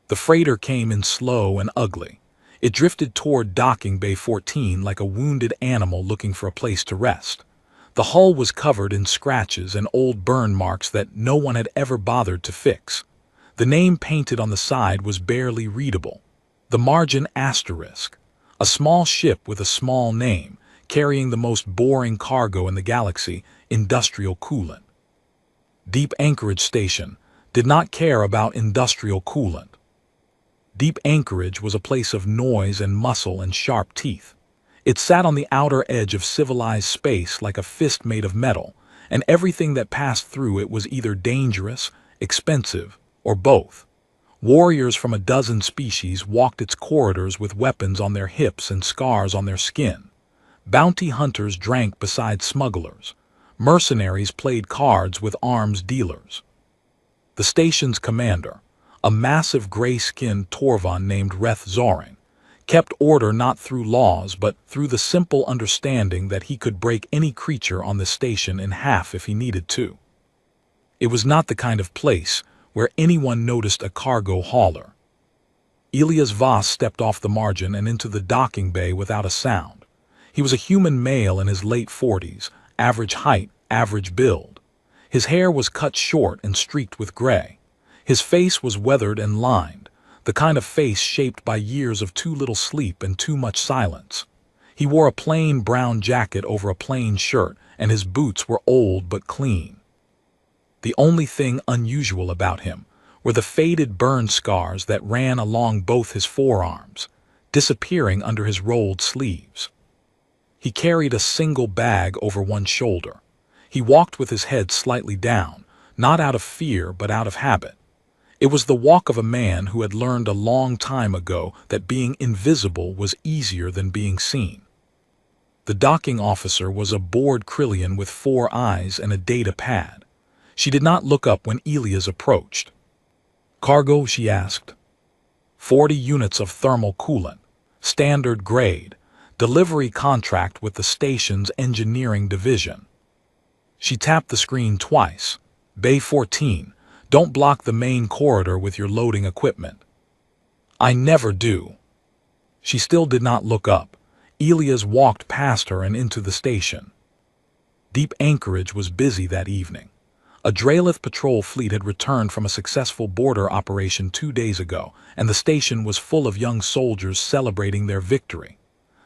The freighter came in slow and ugly. It drifted toward docking bay 14 like a wounded animal looking for a place to rest. The hull was covered in scratches and old burn marks that no one had ever bothered to fix. The name painted on the side was barely readable. The margin asterisk. A small ship with a small name, carrying the most boring cargo in the galaxy, industrial coolant. Deep Anchorage Station did not care about industrial coolant. Deep Anchorage was a place of noise and muscle and sharp teeth. It sat on the outer edge of civilized space like a fist made of metal, and everything that passed through it was either dangerous, expensive, or both. Warriors from a dozen species walked its corridors with weapons on their hips and scars on their skin. Bounty hunters drank beside smugglers. Mercenaries played cards with arms dealers. The station's commander, a massive gray-skinned Torvan named Reth Zorin, kept order not through laws but through the simple understanding that he could break any creature on the station in half if he needed to. It was not the kind of place where anyone noticed a cargo hauler. Elias Voss stepped off the margin and into the docking bay without a sound. He was a human male in his late 40s, average height, average build. His hair was cut short and streaked with gray. His face was weathered and lined, the kind of face shaped by years of too little sleep and too much silence. He wore a plain brown jacket over a plain shirt, and his boots were old but clean. The only thing unusual about him were the faded burn scars that ran along both his forearms, disappearing under his rolled sleeves. He carried a single bag over one shoulder. He walked with his head slightly down, not out of fear but out of habit. It was the walk of a man who had learned a long time ago that being invisible was easier than being seen. The docking officer was a bored Krillian with 4 eyes and a data pad. She did not look up when Elias approached. "Cargo?" she asked. 40 units of thermal coolant, standard grade, delivery contract with the station's engineering division. She tapped the screen twice. "Bay 14, don't block the main corridor with your loading equipment." "I never do." She still did not look up. Elias walked past her and into the station. Deep Anchorage was busy that evening. A Dralith patrol fleet had returned from a successful border operation 2 days ago, and the station was full of young soldiers celebrating their victory.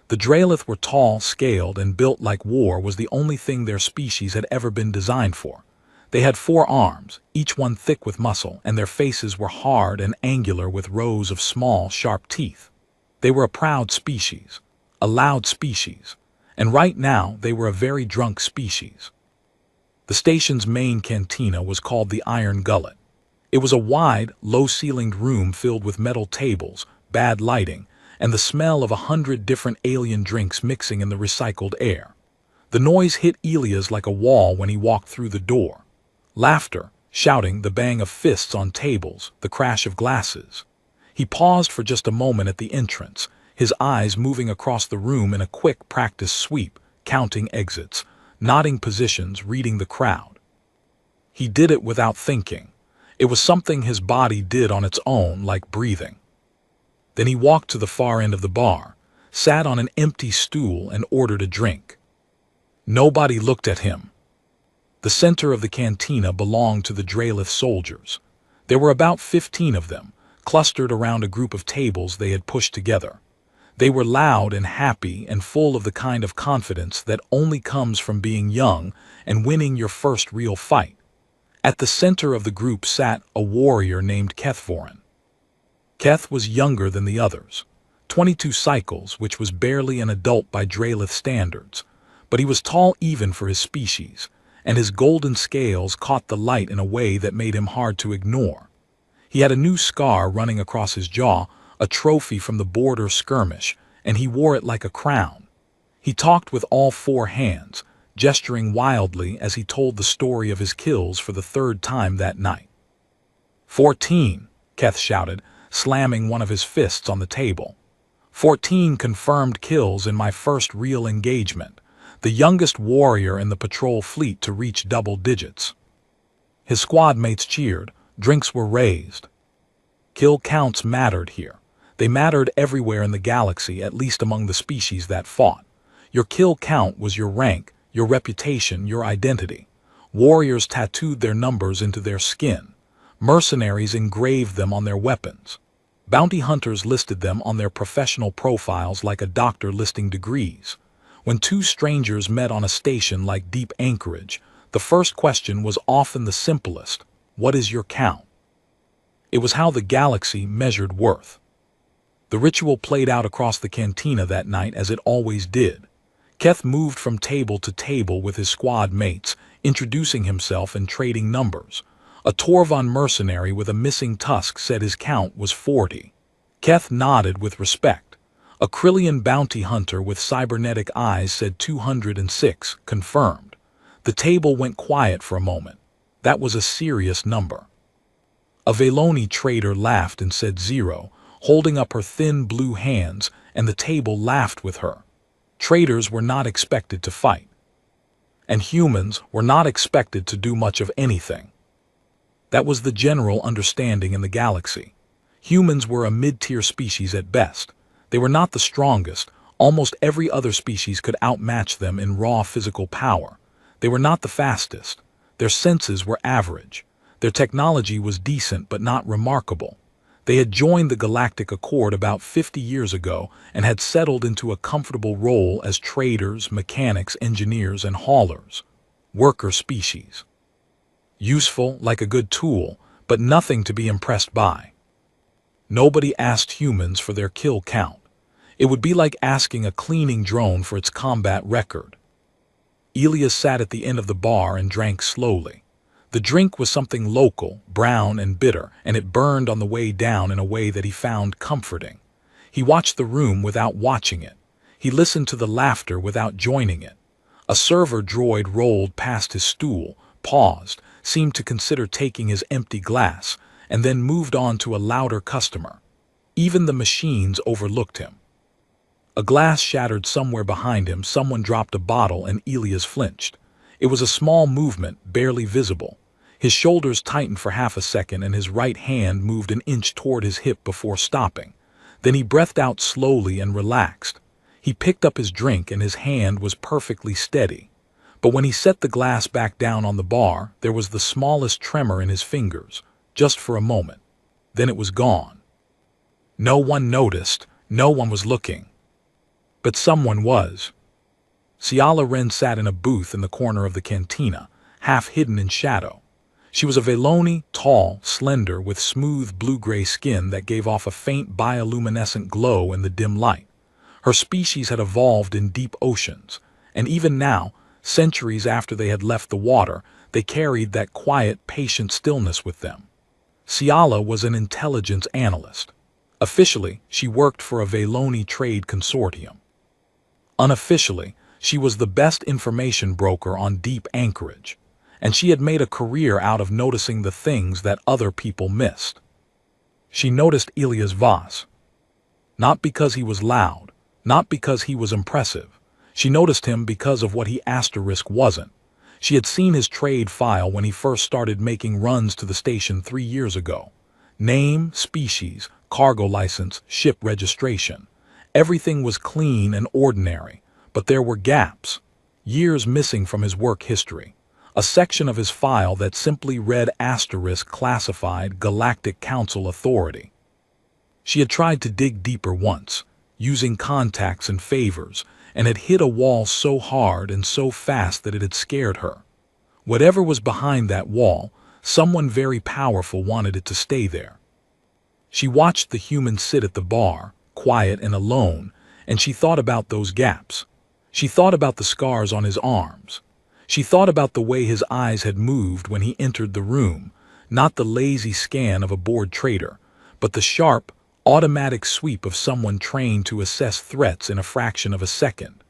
The Dralith were tall, scaled, and built like war was the only thing their species had ever been designed for. They had 4 arms, each one thick with muscle, and their faces were hard and angular with rows of small, sharp teeth. They were a proud species, a loud species, and right now they were a very drunk species. The station's main cantina was called the Iron Gullet. It was a wide, low-ceilinged room filled with metal tables, bad lighting, and the smell of 100 different alien drinks mixing in the recycled air. The noise hit Elias like a wall when he walked through the door. Laughter, shouting, the bang of fists on tables, the crash of glasses. He paused for just a moment at the entrance, his eyes moving across the room in a quick practice sweep, counting exits, nodding positions, reading the crowd. He did it without thinking. It was something his body did on its own, like breathing. Then he walked to the far end of the bar, sat on an empty stool, and ordered a drink. Nobody looked at him. The center of the cantina belonged to the Dralith soldiers. There were about 15 of them, clustered around a group of tables they had pushed together. They were loud and happy and full of the kind of confidence that only comes from being young and winning your first real fight. At the center of the group sat a warrior named Kethvorin. Keth was younger than the others, 22 cycles, which was barely an adult by Dralith standards, but he was tall even for his species, and his golden scales caught the light in a way that made him hard to ignore. He had a new scar running across his jaw, a trophy from the border skirmish, and he wore it like a crown. He talked with all 4 hands, gesturing wildly as he told the story of his kills for the 3rd time that night. 14, Keth shouted, slamming one of his fists on the table. 14 confirmed kills in my first real engagement, the youngest warrior in the patrol fleet to reach double digits. His squad mates cheered, drinks were raised. Kill counts mattered here. They mattered everywhere in the galaxy, at least among the species that fought. Your kill count was your rank, your reputation, your identity. Warriors tattooed their numbers into their skin. Mercenaries engraved them on their weapons. Bounty hunters listed them on their professional profiles like a doctor listing degrees. When two strangers met on a station like Deep Anchorage, the first question was often the simplest: what is your count? It was how the galaxy measured worth. The ritual played out across the cantina that night as it always did. Keth moved from table to table with his squad mates, introducing himself and trading numbers. A Torvan mercenary with a missing tusk said his count was 40. Keth nodded with respect. A Krillian bounty hunter with cybernetic eyes said 206, confirmed. The table went quiet for a moment. That was a serious number. A Veloni trader laughed and said 0, holding up her thin blue hands, and the table laughed with her. Traders were not expected to fight. And humans were not expected to do much of anything. That was the general understanding in the galaxy. Humans were a mid-tier species at best. They were not the strongest. Almost every other species could outmatch them in raw physical power. They were not the fastest. Their senses were average. Their technology was decent but not remarkable. They had joined the Galactic Accord about 50 years ago and had settled into a comfortable role as traders, mechanics, engineers, and haulers. Worker species. Useful, like a good tool, but nothing to be impressed by. Nobody asked humans for their kill count. It would be like asking a cleaning drone for its combat record. Elias sat at the end of the bar and drank slowly. The drink was something local, brown and bitter, and it burned on the way down in a way that he found comforting. He watched the room without watching it. He listened to the laughter without joining it. A server droid rolled past his stool, paused, seemed to consider taking his empty glass, and then moved on to a louder customer. Even the machines overlooked him. A glass shattered somewhere behind him, someone dropped a bottle, and Elias flinched. It was a small movement, barely visible. His shoulders tightened for half a second and his right hand moved an inch toward his hip before stopping. Then he breathed out slowly and relaxed. He picked up his drink and his hand was perfectly steady. But when he set the glass back down on the bar, there was the smallest tremor in his fingers, just for a moment. Then it was gone. No one noticed, no one was looking. But someone was. Ciala Wren sat in a booth in the corner of the cantina, half hidden in shadow. She was a Veloni, tall, slender, with smooth blue-gray skin that gave off a faint bioluminescent glow in the dim light. Her species had evolved in deep oceans, and even now, centuries after they had left the water, they carried that quiet, patient stillness with them. Ciala was an intelligence analyst. Officially, she worked for a Veloni trade consortium. Unofficially, she was the best information broker on Deep Anchorage, and she had made a career out of noticing the things that other people missed. She noticed Elias Voss. Not because he was loud, not because he was impressive. She noticed him because of what he wasn't. She had seen his trade file when he first started making runs to the station 3 years ago. Name, species, cargo license, ship registration. Everything was clean and ordinary, but there were gaps. Years missing from his work history. A section of his file that simply read * classified Galactic Council Authority. She had tried to dig deeper once, using contacts and favors, and had hit a wall so hard and so fast that it had scared her. Whatever was behind that wall, someone very powerful wanted it to stay there. She watched the human sit at the bar, quiet and alone, and she thought about those gaps. She thought about the scars on his arms. She thought about the way his eyes had moved when he entered the room, not the lazy scan of a bored trader, but the sharp, automatic sweep of someone trained to assess threats in a fraction of a second.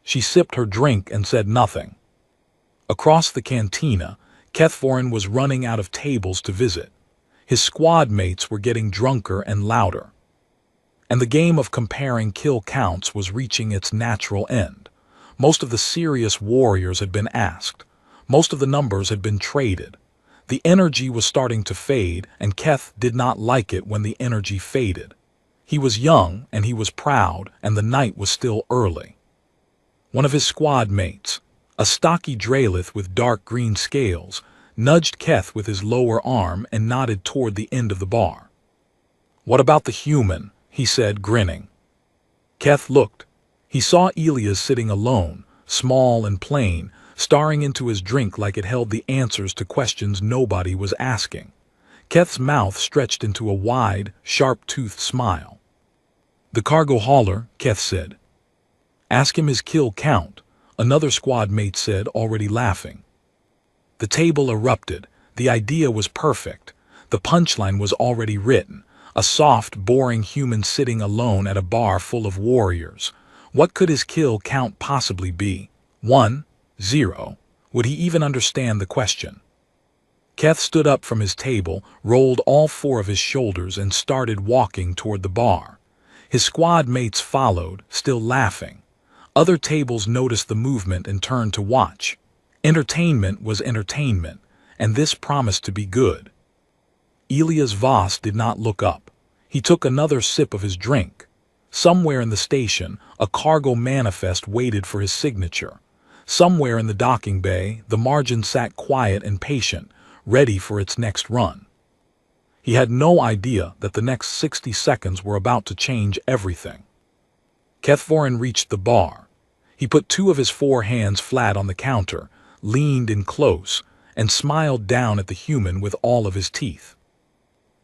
She sipped her drink and said nothing. Across the cantina, Kethvorin was running out of tables to visit. His squad mates were getting drunker and louder. And the game of comparing kill counts was reaching its natural end. Most of the serious warriors had been asked. Most of the numbers had been traded. The energy was starting to fade, and Keth did not like it when the energy faded. He was young, and he was proud, and the night was still early. One of his squad mates, a stocky Draelith with dark green scales, nudged Keth with his lower arm and nodded toward the end of the bar. "What about the human?" he said, grinning. Keth looked. He saw Elias sitting alone, small and plain, staring into his drink like it held the answers to questions nobody was asking. Keth's mouth stretched into a wide, sharp-toothed smile. "The cargo hauler," Keth said. "Ask him his kill count," another squad mate said, already laughing. The table erupted. The idea was perfect. The punchline was already written. A soft, boring human sitting alone at a bar full of warriors. What could his kill count possibly be? 1, 0. Would he even understand the question? Keth stood up from his table, rolled all four of his shoulders, and started walking toward the bar. His squad mates followed, still laughing. Other tables noticed the movement and turned to watch. Entertainment was entertainment, and this promised to be good. Elias Voss did not look up. He took another sip of his drink. Somewhere in the station, a cargo manifest waited for his signature. Somewhere in the docking bay, the margin sat quiet and patient, ready for its next run. He had no idea that the next 60 seconds were about to change everything. Kethvorin reached the bar. He put two of his four hands flat on the counter, leaned in close, and smiled down at the human with all of his teeth.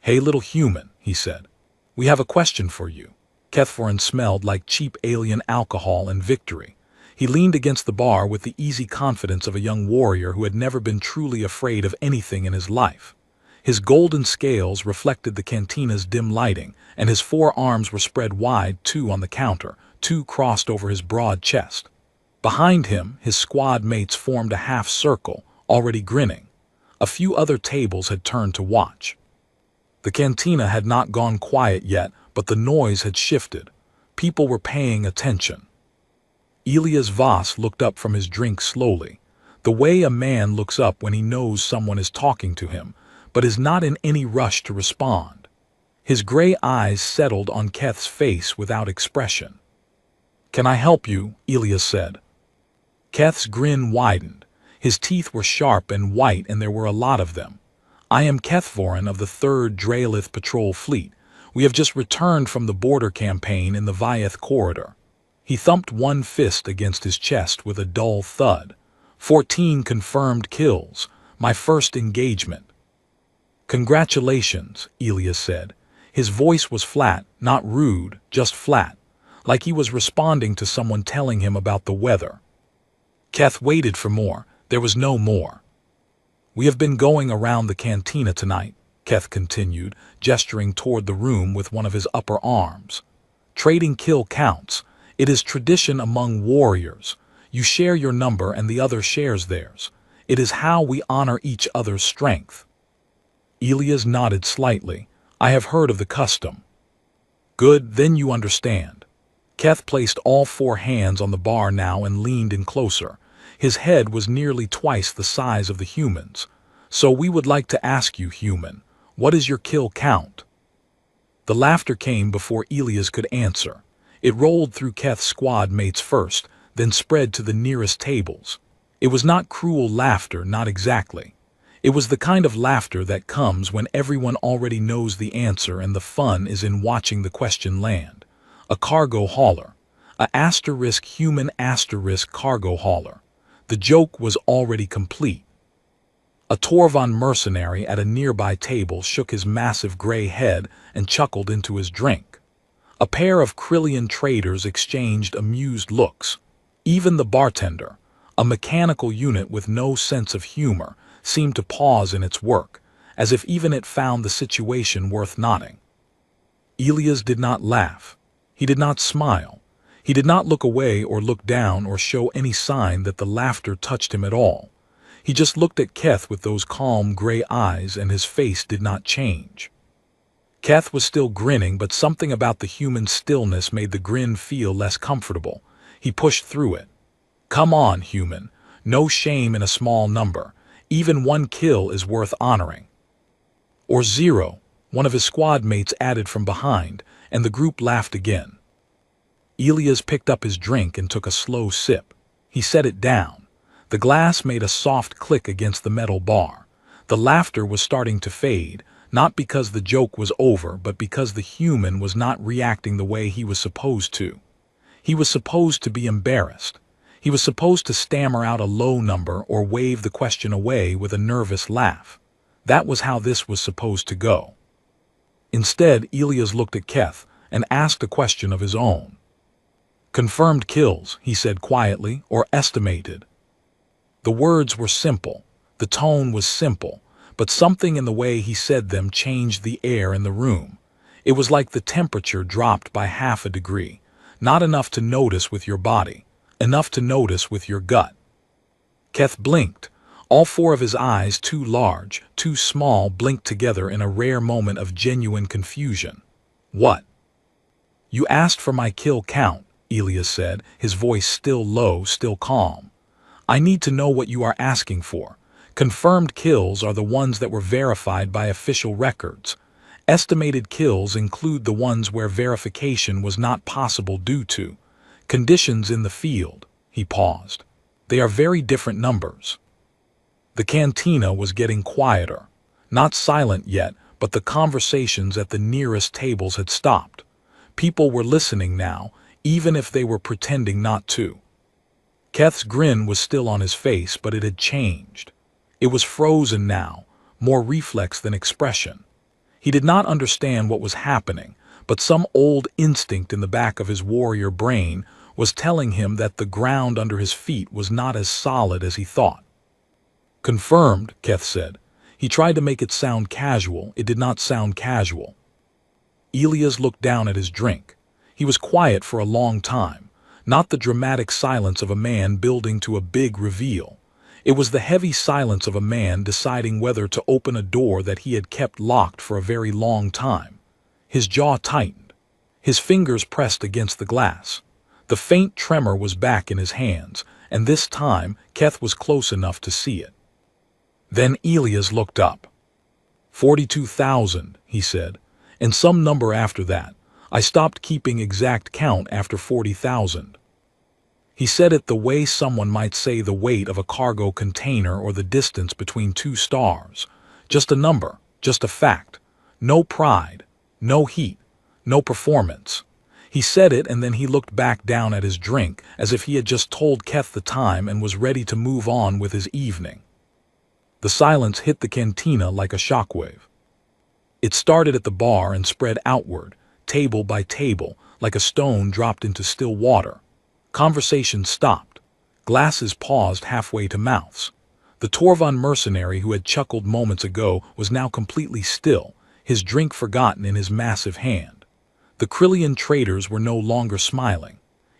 "Hey, little human," he said. "We have a question for you." Kethvorin smelled like cheap alien alcohol and victory. He leaned against the bar with the easy confidence of a young warrior who had never been truly afraid of anything in his life. His golden scales reflected the cantina's dim lighting, and his four arms were spread wide, two on the counter, two crossed over his broad chest. Behind him, his squad mates formed a half circle, already grinning. A few other tables had turned to watch. The cantina had not gone quiet yet, but the noise had shifted. People were paying attention. Elias Voss looked up from his drink slowly, the way a man looks up when he knows someone is talking to him, but is not in any rush to respond. His gray eyes settled on Keth's face without expression. "Can I help you?" Elias said. Keth's grin widened. His teeth were sharp and white, and there were a lot of them. "I am Kethvorin of the 3rd Draelith Patrol Fleet. We have just returned from the border campaign in the Vyeth Corridor." He thumped one fist against his chest with a dull thud. 14 confirmed kills. My first engagement." "Congratulations," Elias said. His voice was flat, not rude, just flat, like he was responding to someone telling him about the weather. Keth waited for more. There was no more. "We have been going around the cantina tonight," Keth continued, gesturing toward the room with one of his upper arms. "Trading kill counts. It is tradition among warriors. You share your number and the other shares theirs. It is how we honor each other's strength." Elias nodded slightly. "I have heard of the custom." "Good, then you understand." Keth placed all four hands on the bar now and leaned in closer. His head was nearly twice the size of the human's. "So we would like to ask you, human, what is your kill count?" The laughter came before Elias could answer. It rolled through Keth's squad mates first, then spread to the nearest tables. It was not cruel laughter, not exactly. It was the kind of laughter that comes when everyone already knows the answer and the fun is in watching the question land. A cargo hauler. A human cargo hauler. The joke was already complete. A Torvan mercenary at a nearby table shook his massive gray head and chuckled into his drink. A pair of Krillian traders exchanged amused looks. Even the bartender, a mechanical unit with no sense of humor, seemed to pause in its work, as if even it found the situation worth nodding. Elias did not laugh. He did not smile. He did not look away or look down or show any sign that the laughter touched him at all. He just looked at Keth with those calm gray eyes, and his face did not change. Keth was still grinning, but something about the human stillness made the grin feel less comfortable. He pushed through it. "Come on, human. No shame in a small number. Even one kill is worth honoring. Or zero, one of his squad mates added from behind, and the group laughed again. Elias picked up his drink and took a slow sip. He set it down. The glass made a soft click against the metal bar. The laughter was starting to fade, not because the joke was over, but because the human was not reacting the way he was supposed to. He was supposed to be embarrassed. He was supposed to stammer out a low number or wave the question away with a nervous laugh. That was how this was supposed to go. Instead, Elias looked at Keth and asked a question of his own. "Confirmed kills," he said quietly, "or estimated?" The words were simple. The tone was simple, but something in the way he said them changed the air in the room. It was like the temperature dropped by half a degree. Not enough to notice with your body, enough to notice with your gut. Keth blinked. All four of his eyes, too large, too small, blinked together in a rare moment of genuine confusion. "What?" "You asked for my kill count," Elias said, his voice still low, still calm. "I need to know what you are asking for. Confirmed kills are the ones that were verified by official records. Estimated kills include the ones where verification was not possible due to conditions in the field." He paused. "They are very different numbers." The cantina was getting quieter. Not silent yet, but the conversations at the nearest tables had stopped. People were listening now, even if they were pretending not to. Keth's grin was still on his face, but it had changed. It was frozen now, more reflex than expression. He did not understand what was happening, but some old instinct in the back of his warrior brain was telling him that the ground under his feet was not as solid as he thought. "Confirmed," Keth said. He tried to make it sound casual. It did not sound casual. Elias looked down at his drink. He was quiet for a long time, not the dramatic silence of a man building to a big reveal. It was the heavy silence of a man deciding whether to open a door that he had kept locked for a very long time. His jaw tightened. His fingers pressed against the glass. The faint tremor was back in his hands, and this time Keth was close enough to see it. Then Elias looked up. 42,000, he said, and some number after that. I stopped keeping exact count after 40,000. He said it the way someone might say the weight of a cargo container or the distance between two stars. Just a number, just a fact. No pride, no heat, no performance. He said it, and then he looked back down at his drink as if he had just told Keth the time and was ready to move on with his evening. The silence hit the cantina like a shockwave. It started at the bar and spread outward, table by table, like a stone dropped into still water. Conversation stopped. Glasses paused halfway to mouths. The Torvan mercenary who had chuckled moments ago was now completely still, his drink forgotten in his massive hand. The Krillian traders were no longer smiling.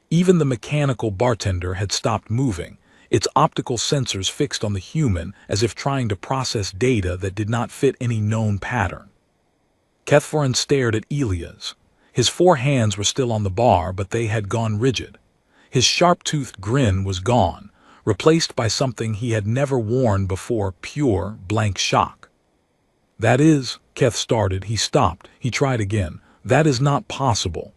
Even the mechanical bartender had stopped moving, its optical sensors fixed on the human as if trying to process data that did not fit any known pattern. Kethforan stared at Elias. His four hands were still on the bar, but they had gone rigid. His sharp-toothed grin was gone, replaced by something he had never worn before, pure, blank shock. "That is," Keth started. He stopped. He tried again. "That is not possible."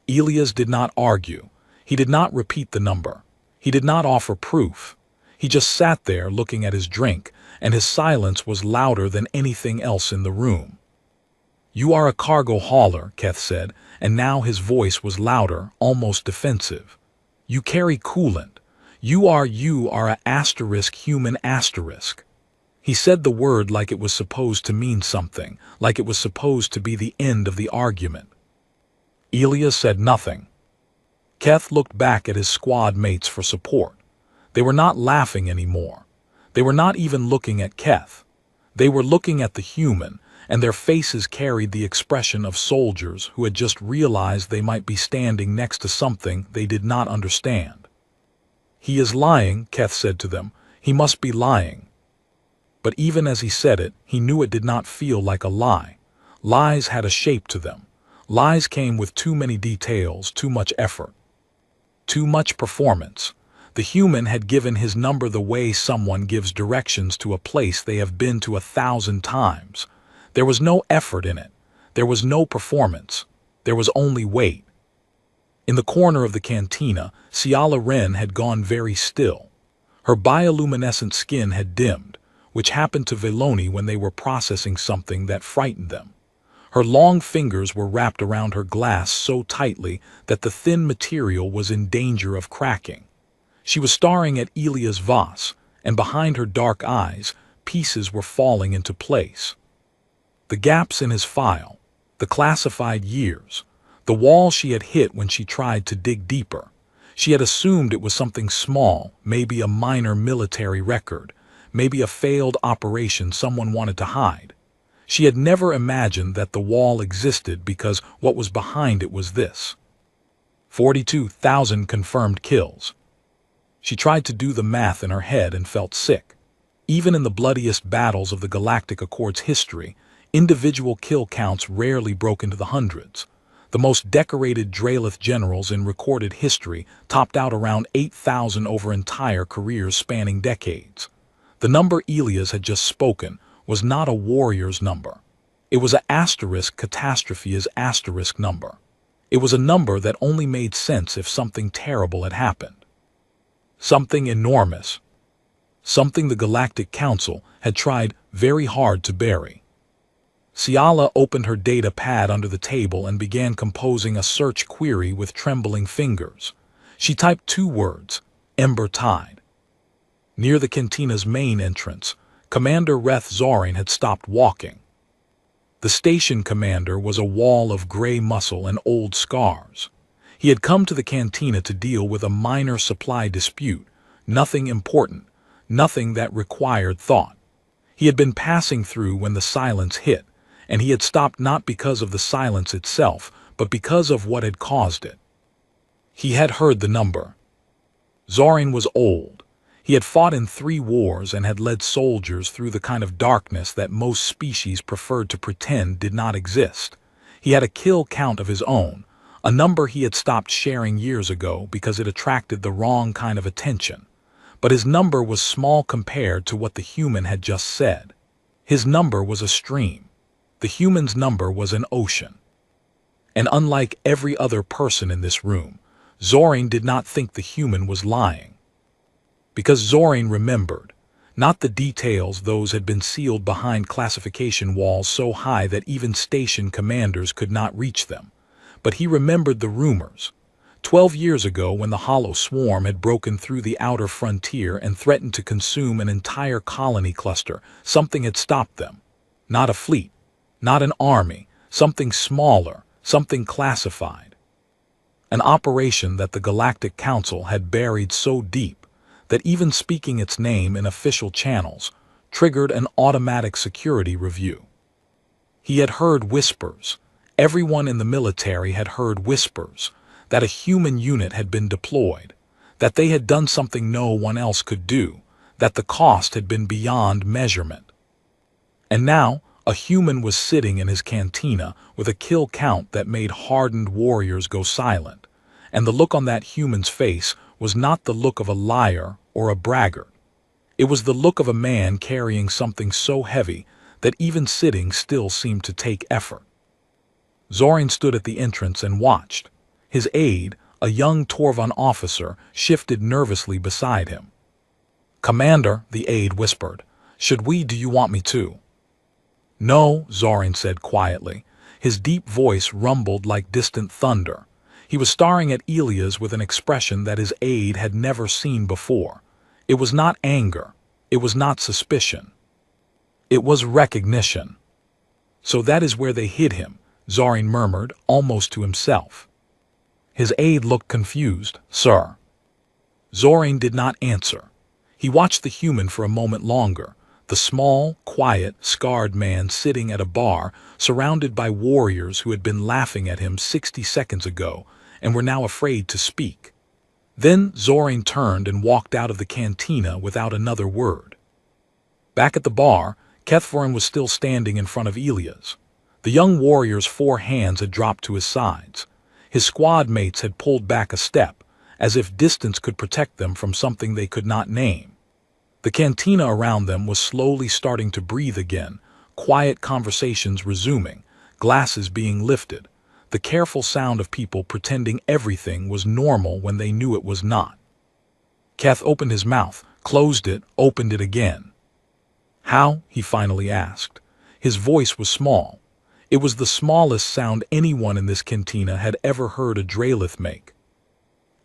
Elias did not argue. He did not repeat the number. He did not offer proof. He just sat there looking at his drink, and his silence was louder than anything else in the room. "You are a cargo hauler," Keth said, and now his voice was louder, almost defensive. "You carry coolant. You are a asterisk human asterisk." He said the word like it was supposed to mean something, like it was supposed to be the end of the argument. Elias said nothing. Keth looked back at his squad mates for support. They were not laughing anymore. They were not even looking at Keth. They were looking at the human, and their faces carried the expression of soldiers who had just realized they might be standing next to something they did not understand. "He is lying," Keth said to them. "He must be lying." But even as he said it, he knew it did not feel like a lie. Lies had a shape to them. Lies came with too many details, too much effort. Too much performance. The human had given his number the way someone gives directions to a place they have been to 1,000 times. There was no effort in it. There was no performance. There was only weight. In the corner of the cantina, Ciala Wren had gone very still. Her bioluminescent skin had dimmed, which happened to Veloni when they were processing something that frightened them. Her long fingers were wrapped around her glass so tightly that the thin material was in danger of cracking. She was staring at Elias Voss, and behind her dark eyes, pieces were falling into place. The gaps in his file, the classified years, the wall she had hit when she tried to dig deeper. She had assumed it was something small, maybe a minor military record, maybe a failed operation someone wanted to hide. She had never imagined that the wall existed because what was behind it was this: 42,000 confirmed kills. She tried to do the math in her head and felt sick. Even in the bloodiest battles of the Galactic Accord's history, individual kill counts rarely broke into the hundreds. The most decorated Draelith generals in recorded history topped out around 8,000 over entire careers spanning decades. The number Elias had just spoken was not a warrior's number. It was an asterisk catastrophe's asterisk number. It was a number that only made sense if something terrible had happened. Something enormous. Something the Galactic Council had tried very hard to bury. Ciala opened her data pad under the table and began composing a search query with trembling fingers. She typed 2 words: Ember Tide. Near the cantina's main entrance, Commander Reth Zorin had stopped walking. The station commander was a wall of gray muscle and old scars. He had come to the cantina to deal with a minor supply dispute, nothing important, nothing that required thought. He had been passing through when the silence hit, and he had stopped not because of the silence itself, but because of what had caused it. He had heard the number. Zorin was old. He had fought in 3 wars and had led soldiers through the kind of darkness that most species preferred to pretend did not exist. He had a kill count of his own, a number he had stopped sharing years ago because it attracted the wrong kind of attention. But his number was small compared to what the human had just said. His number was a stream. The human's number was an ocean. And unlike every other person in this room, Zorin did not think the human was lying. Because Zorin remembered, not the details, those had been sealed behind classification walls so high that even station commanders could not reach them, but he remembered the rumors. 12 years ago, when the Hollow Swarm had broken through the outer frontier and threatened to consume an entire colony cluster, something had stopped them. Not a fleet, not an army, something smaller, something classified. An operation that the Galactic Council had buried so deep that even speaking its name in official channels triggered an automatic security review. He had heard whispers. Everyone in the military had heard whispers that a human unit had been deployed, that they had done something no one else could do, that the cost had been beyond measurement. And now, a human was sitting in his cantina with a kill count that made hardened warriors go silent, and the look on that human's face was not the look of a liar or a braggart. It was the look of a man carrying something so heavy that even sitting still seemed to take effort. Zorin stood at the entrance and watched. His aide, a young Torvan officer, shifted nervously beside him. "Commander," the aide whispered, do you want me to?" "No," Zorin said quietly. His deep voice rumbled like distant thunder. He was staring at Elias with an expression that his aide had never seen before. It was not anger. It was not suspicion. It was recognition. "So that is where they hid him," Zorin murmured, almost to himself. His aide looked confused. "Sir." Zorin did not answer. He watched the human for a moment longer, the small, quiet, scarred man sitting at a bar, surrounded by warriors who had been laughing at him 60 seconds ago and were now afraid to speak. Then Zorin turned and walked out of the cantina without another word. Back at the bar, Kethvorin was still standing in front of Elias. The young warrior's 4 hands had dropped to his sides. His squad mates had pulled back a step, as if distance could protect them from something they could not name. The cantina around them was slowly starting to breathe again, quiet conversations resuming, glasses being lifted, the careful sound of people pretending everything was normal when they knew it was not. Keth opened his mouth, closed it, opened it again. "How?" he finally asked. His voice was small. It was the smallest sound anyone in this cantina had ever heard a Dralith make.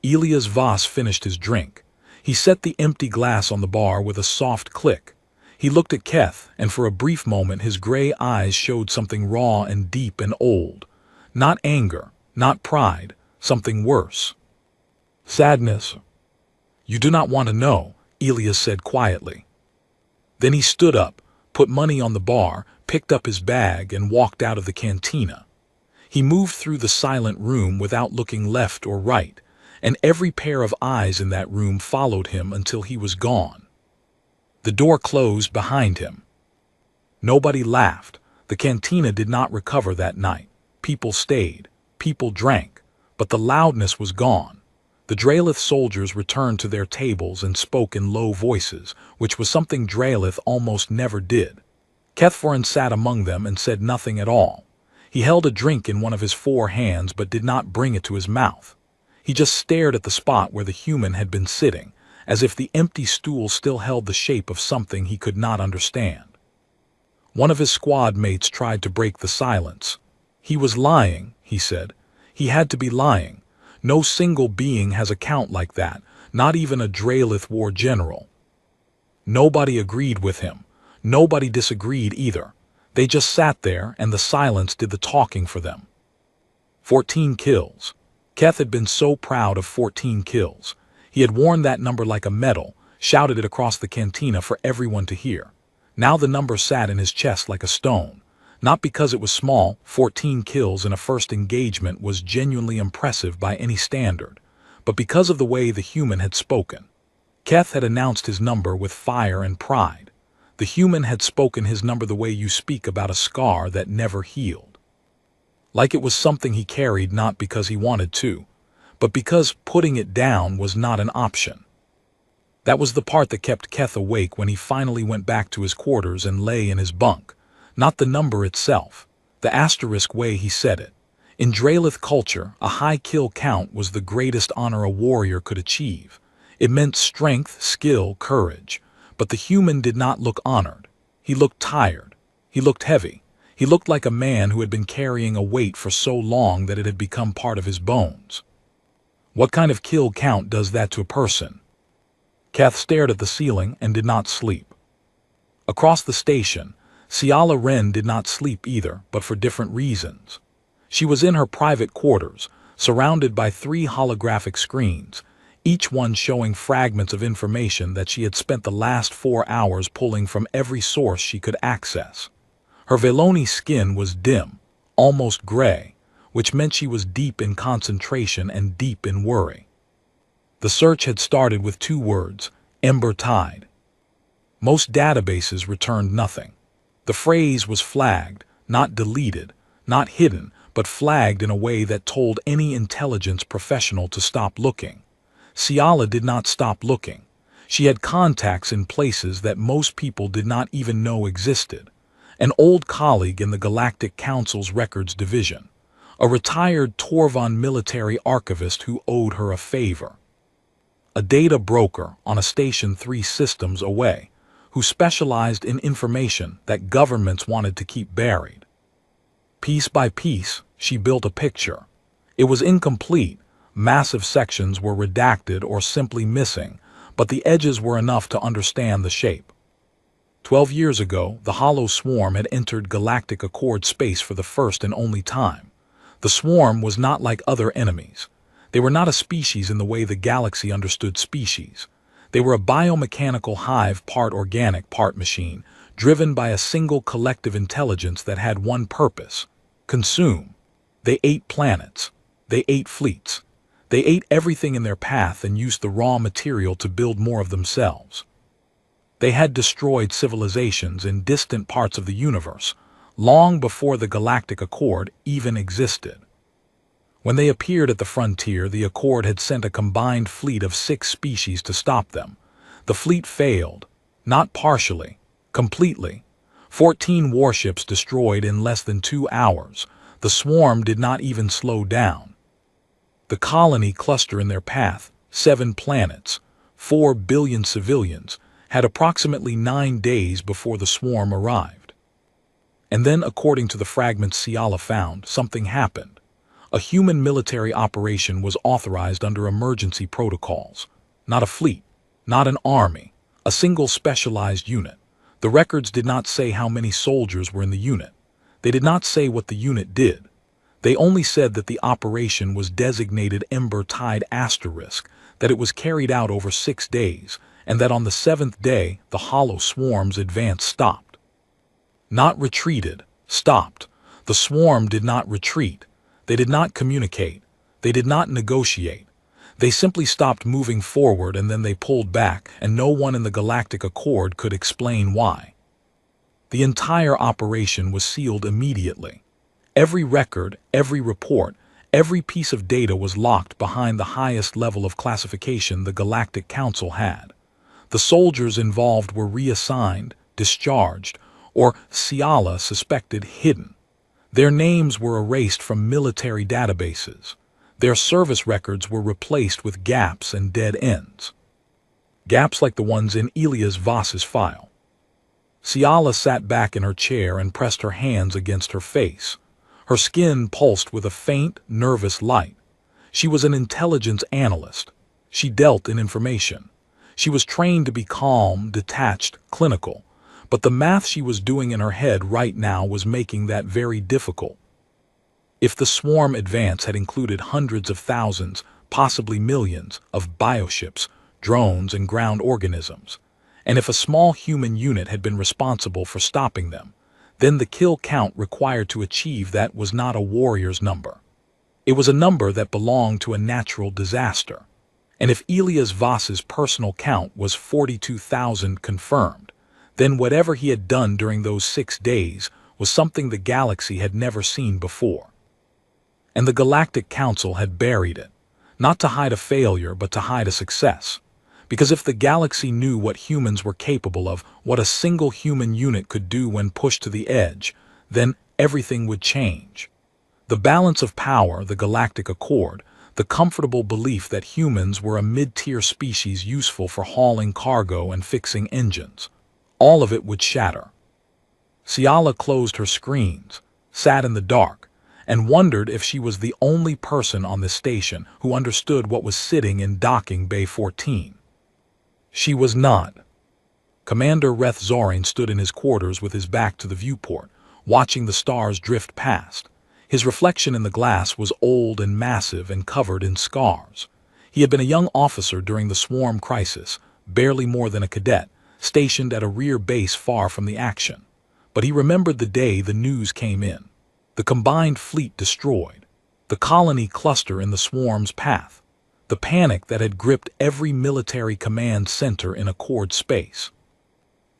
Elias Voss finished his drink. He set the empty glass on the bar with a soft click. He looked at Keth, and for a brief moment his gray eyes showed something raw and deep and old. Not anger, not pride, something worse. Sadness. "You do not want to know," Elias said quietly. Then he stood up, put money on the bar, picked up his bag, and walked out of the cantina. He moved through the silent room without looking left or right, and every pair of eyes in that room followed him until he was gone. The door closed behind him. Nobody laughed. The cantina did not recover that night. People stayed. People drank. But the loudness was gone. The Dralith soldiers returned to their tables and spoke in low voices, which was something Dralith almost never did. Kethforin sat among them and said nothing at all. He held a drink in one of his 4 hands but did not bring it to his mouth. He just stared at the spot where the human had been sitting, as if the empty stool still held the shape of something he could not understand. One of his squad mates tried to break the silence. "He was lying," he said. "He had to be lying. No single being has a count like that, not even a Dralith war general." Nobody agreed with him. Nobody disagreed either. They just sat there, and the silence did the talking for them. 14 kills. Keth had been so proud of 14 kills. He had worn that number like a medal, shouted it across the cantina for everyone to hear. Now the number sat in his chest like a stone. Not because it was small, 14 kills in a first engagement was genuinely impressive by any standard, but because of the way the human had spoken. Keth had announced his number with fire and pride. The human had spoken his number the way you speak about a scar that never healed. Like it was something he carried not because he wanted to, but because putting it down was not an option. That was the part that kept Keth awake when he finally went back to his quarters and lay in his bunk. Not the number itself, the asterisk way he said it. In Dralith culture, a high kill count was the greatest honor a warrior could achieve. It meant strength, skill, courage. But the human did not look honored. He looked tired. He looked heavy. He looked like a man who had been carrying a weight for so long that it had become part of his bones. What kind of kill count does that to a person? Keth stared at the ceiling and did not sleep. Across the station, Ciala Wren did not sleep either, but for different reasons. She was in her private quarters, surrounded by 3 holographic screens, each one showing fragments of information that she had spent the last 4 hours pulling from every source she could access. Her Veloni skin was dim, almost gray, which meant she was deep in concentration and deep in worry. The search had started with 2 words, Ember Tide. Most databases returned nothing. The phrase was flagged, not deleted, not hidden, but flagged in a way that told any intelligence professional to stop looking. Ciala did not stop looking. She had contacts in places that most people did not even know existed. An old colleague in the Galactic Council's records division. A retired Torvan military archivist who owed her a favor. A data broker on a station 3 systems away, who specialized in information that governments wanted to keep buried. Piece by piece, she built a picture. It was incomplete. Massive sections were redacted or simply missing, but the edges were enough to understand the shape. 12 years ago, the Hollow Swarm had entered Galactic Accord space for the first and only time. The Swarm was not like other enemies. They were not a species in the way the galaxy understood species. They were a biomechanical hive, part organic, part machine, driven by a single collective intelligence that had one purpose: consume. They ate planets. They ate fleets. They ate everything in their path and used the raw material to build more of themselves. They had destroyed civilizations in distant parts of the universe, long before the Galactic Accord even existed. When they appeared at the frontier, the Accord had sent a combined fleet of 6 species to stop them. The fleet failed, not partially, completely. 14 warships destroyed in less than 2 hours. The swarm did not even slow down. The colony cluster in their path, 7 planets, 4 billion civilians, had approximately 9 days before the swarm arrived. And then, according to the fragments Ciala found, something happened. A human military operation was authorized under emergency protocols. Not a fleet, not an army, a single specialized unit. The records did not say how many soldiers were in the unit. They did not say what the unit did. They only said that the operation was designated Ember Tide Asterisk, that it was carried out over 6 days, and that on the 7th day the hollow swarm's advance stopped. Not retreated, stopped. The swarm did not retreat. They did not communicate. They did not negotiate. They simply stopped moving forward, and then they pulled back, and no one in the Galactic Accord could explain why. The entire operation was sealed immediately. Every record, every report, every piece of data was locked behind the highest level of classification the Galactic Council had. The soldiers involved were reassigned, discharged, or Ciala suspected hidden. Their names were erased from military databases. Their service records were replaced with gaps and dead ends. Gaps like the ones in Elias Voss's file. Ciala sat back in her chair and pressed her hands against her face. Her skin pulsed with a faint, nervous light. She was an intelligence analyst. She dealt in information. She was trained to be calm, detached, clinical. But the math she was doing in her head right now was making that very difficult. If the swarm advance had included hundreds of thousands, possibly millions, of bioships, drones, and ground organisms, and if a small human unit had been responsible for stopping them, then the kill count required to achieve that was not a warrior's number. It was a number that belonged to a natural disaster. And if Elias Voss's personal count was 42,000 confirmed, then whatever he had done during those 6 days was something the galaxy had never seen before. And the Galactic Council had buried it, not to hide a failure but to hide a success. Because if the galaxy knew what humans were capable of, what a single human unit could do when pushed to the edge, then everything would change. The balance of power, the Galactic Accord, the comfortable belief that humans were a mid-tier species useful for hauling cargo and fixing engines. All of it would shatter. Ciala closed her screens, sat in the dark, and wondered if she was the only person on the station who understood what was sitting in docking bay 14. She was not. Commander Reth Zorin stood in his quarters with his back to the viewport, watching the stars drift past. His reflection in the glass was old and massive and covered in scars. He had been a young officer during the swarm crisis, barely more than a cadet, stationed at a rear base far from the action. But he remembered the day the news came in. The combined fleet destroyed. The colony cluster in the swarm's path. The panic that had gripped every military command center in Accord space.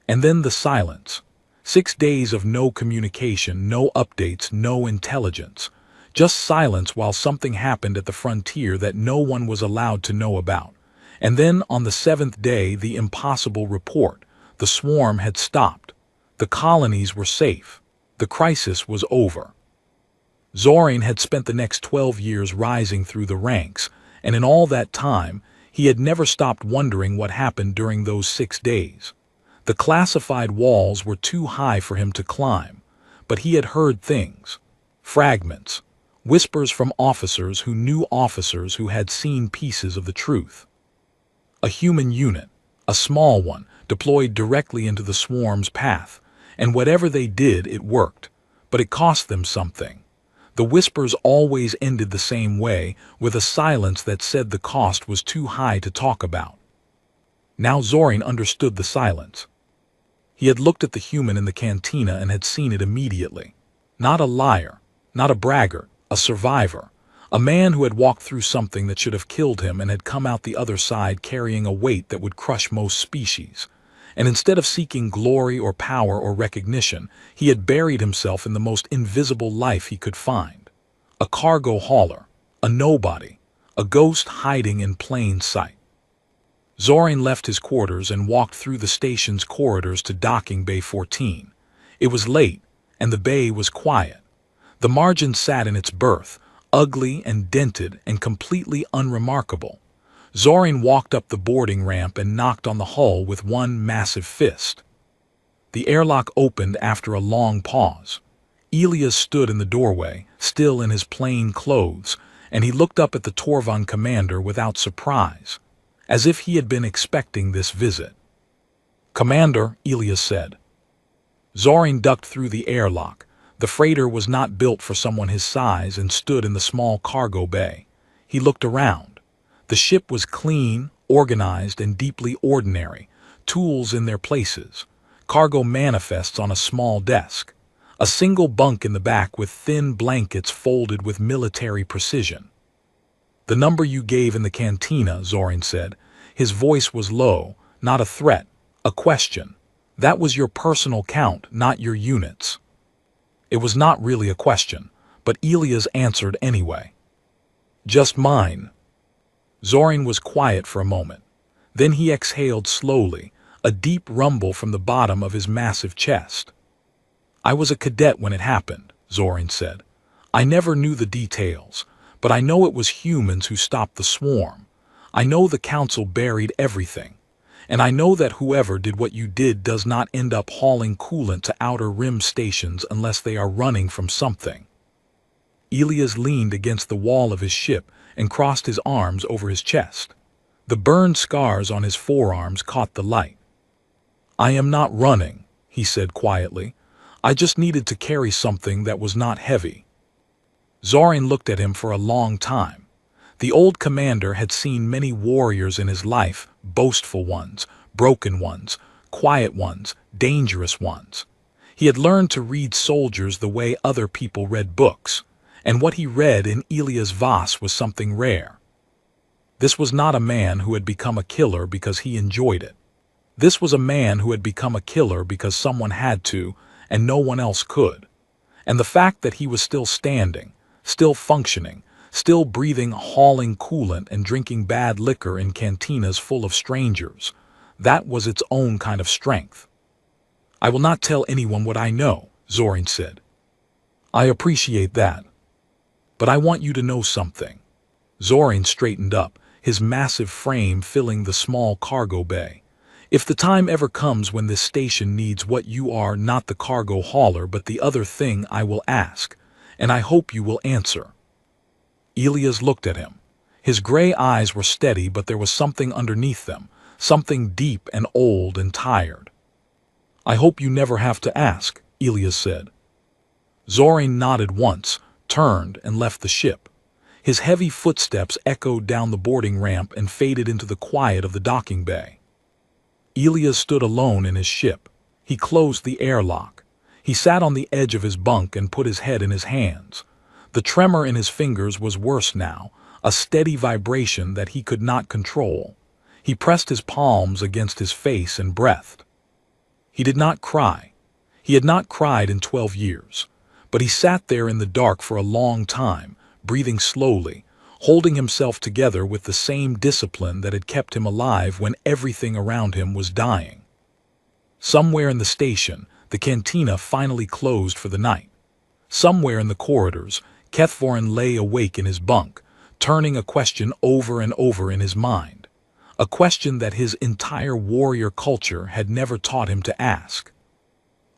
And then the silence. 6 days of no communication, no updates, no intelligence. Just silence while something happened at the frontier that no one was allowed to know about. And then on the 7th day, the impossible report. The swarm had stopped. The colonies were safe. The crisis was over. Zorin had spent the next 12 years rising through the ranks, and in all that time, he had never stopped wondering what happened during those 6 days. The classified walls were too high for him to climb, but he had heard things. Fragments. Whispers from officers who had seen pieces of the truth. A human unit, a small one, deployed directly into the swarm's path, and whatever they did, it worked. But it cost them something. The whispers always ended the same way, with a silence that said the cost was too high to talk about. Now Zorin understood the silence. He had looked at the human in the cantina and had seen it immediately. Not a liar, not a braggart, a survivor. A man who had walked through something that should have killed him and had come out the other side carrying a weight that would crush most species. And instead of seeking glory or power or recognition, he had buried himself in the most invisible life he could find. A cargo hauler, A nobody, a ghost hiding in plain sight. Zorin left his quarters and walked through the station's corridors to docking bay 14. It was late, and the bay was quiet. The margin sat in its berth, ugly and dented and completely unremarkable. Zorin walked up the boarding ramp and knocked on the hull with one massive fist. The airlock opened after a long pause. Elias stood in the doorway, still in his plain clothes, and he looked up at the Torvan commander without surprise, as if he had been expecting this visit. "Commander," Elias said. Zorin ducked through the airlock. The freighter was not built for someone his size and stood in the small cargo bay. He looked around. The ship was clean, organized, and deeply ordinary, tools in their places, cargo manifests on a small desk, a single bunk in the back with thin blankets folded with military precision. "The number you gave in the cantina," Zorin said. His voice was low, not a threat, a question. "That was your personal count, not your units." It was not really a question, but Elias answered anyway. "Just mine." Zorin was quiet for a moment. Then he exhaled slowly, a deep rumble from the bottom of his massive chest. "I was a cadet when it happened," Zorin said. "I never knew the details, but I know it was humans who stopped the swarm. I know the council buried everything. And I know that whoever did what you did does not end up hauling coolant to outer rim stations unless they are running from something." Elias leaned against the wall of his ship and crossed his arms over his chest. The burned scars on his forearms caught the light. "I am not running," he said quietly. "I just needed to carry something that was not heavy." Zorin looked at him for a long time. The old commander had seen many warriors in his life, boastful ones, broken ones, quiet ones, dangerous ones. He had learned to read soldiers the way other people read books, and what he read in Elias Voss was something rare. This was not a man who had become a killer because he enjoyed it. This was a man who had become a killer because someone had to, and no one else could. And the fact that he was still standing, still functioning, still breathing hauling coolant and drinking bad liquor in cantinas full of strangers, that was its own kind of strength. "I will not tell anyone what I know," Zorin said. "I appreciate that. But I want you to know something." Zorin straightened up, his massive frame filling the small cargo bay. "If the time ever comes when this station needs what you are, not the cargo hauler but the other thing, I will ask, and I hope you will answer." Elias looked at him. His gray eyes were steady, but there was something underneath them, something deep and old and tired. "I hope you never have to ask," Elias said. Zorin nodded once, turned, and left the ship. His heavy footsteps echoed down the boarding ramp and faded into the quiet of the docking bay. Elias stood alone in his ship. He closed the airlock. He sat on the edge of his bunk and put his head in his hands. The tremor in his fingers was worse now, a steady vibration that he could not control. He pressed his palms against his face and breathed. He did not cry. He had not cried in 12 years. But he sat there in the dark for a long time, breathing slowly, holding himself together with the same discipline that had kept him alive when everything around him was dying. Somewhere in the station, the cantina finally closed for the night. Somewhere in the corridors, Kethvorin lay awake in his bunk, turning a question over and over in his mind. A question that his entire warrior culture had never taught him to ask.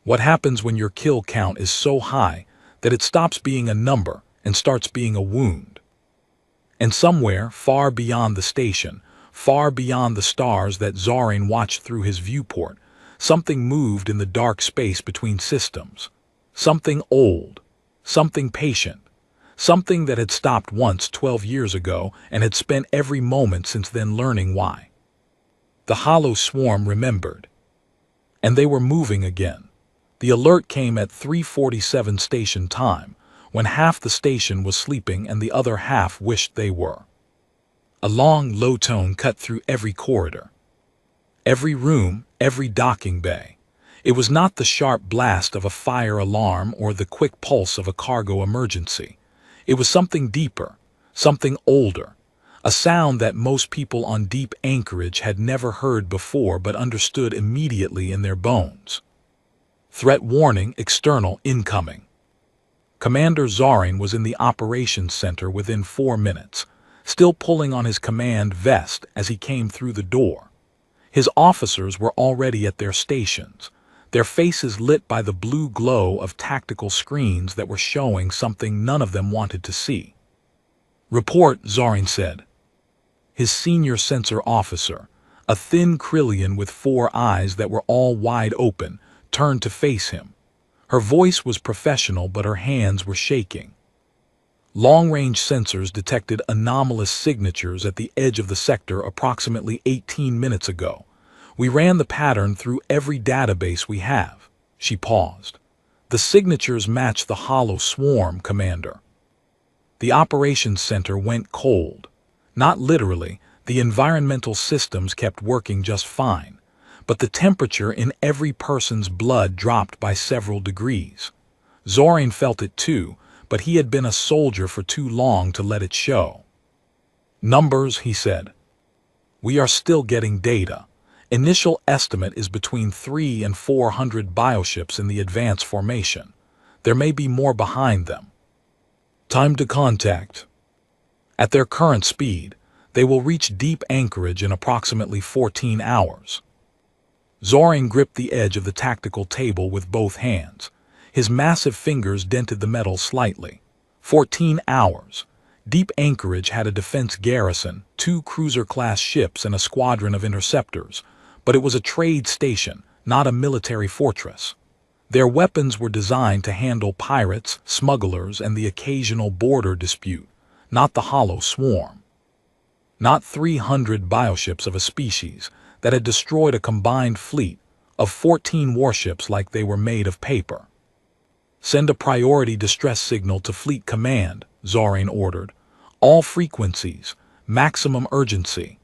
What happens when your kill count is so high that it stops being a number and starts being a wound? And somewhere, far beyond the station, far beyond the stars that Zorin watched through his viewport, something moved in the dark space between systems. Something old, something patient, something that had stopped once 12 years ago and had spent every moment since then learning why. The hollow swarm remembered. And they were moving again. The alert came at 3:47 station time, when half the station was sleeping and the other half wished they were. A long, low tone cut through every corridor, every room, every docking bay. It was not the sharp blast of a fire alarm or the quick pulse of a cargo emergency. It was something deeper, something older, a sound that most people on deep anchorage had never heard before but understood immediately in their bones. Threat warning, external, incoming. Commander Zorin was in the operations center within 4 minutes, still pulling on his command vest as he came through the door. His officers were already at their stations, their faces lit by the blue glow of tactical screens that were showing something none of them wanted to see. "Report," Zorin said. His senior sensor officer, a thin Krillian with 4 eyes that were all wide open, turned to face him. Her voice was professional, but her hands were shaking. Long-range sensors detected anomalous signatures at the edge of the sector approximately 18 minutes ago. We ran the pattern through every database we have. She paused. The signatures match the hollow swarm, Commander. The operations center went cold. Not literally, the environmental systems kept working just fine, but the temperature in every person's blood dropped by several degrees. Zorin felt it too, but he had been a soldier for too long to let it show. "Numbers," he said. "We are still getting data. Initial estimate is between 300 and 400 bioships in the advanced formation. There may be more behind them." "Time to contact." "At their current speed, they will reach deep anchorage in approximately 14 hours. Zorin gripped the edge of the tactical table with both hands. His massive fingers dented the metal slightly. 14 hours. Deep anchorage had a defense garrison, 2 cruiser-class ships and a squadron of interceptors, but it was a trade station, not a military fortress. Their weapons were designed to handle pirates, smugglers, and the occasional border dispute, not the hollow swarm. Not 300 bioships of a species that had destroyed a combined fleet of 14 warships like they were made of paper. "Send a priority distress signal to Fleet Command," Zorin ordered. "All frequencies, maximum urgency."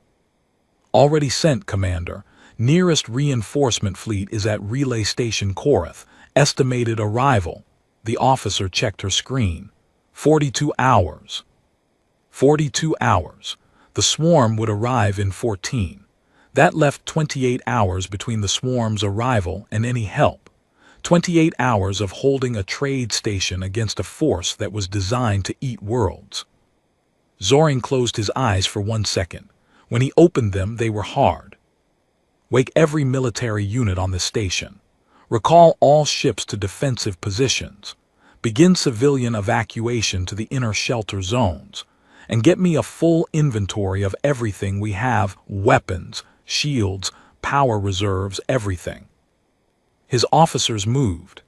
"Already sent, Commander. Nearest reinforcement fleet is at Relay Station Korath. Estimated arrival." The officer checked her screen. 42 hours. 42 hours. The swarm would arrive in 14. That left 28 hours between the swarm's arrival and any help. 28 hours of holding a trade station against a force that was designed to eat worlds. Zorin closed his eyes for 1 second. When he opened them, they were hard. "Wake every military unit on the station. Recall all ships to defensive positions. Begin civilian evacuation to the inner shelter zones. And get me a full inventory of everything we have, weapons, shields, power reserves, everything." His officers moved.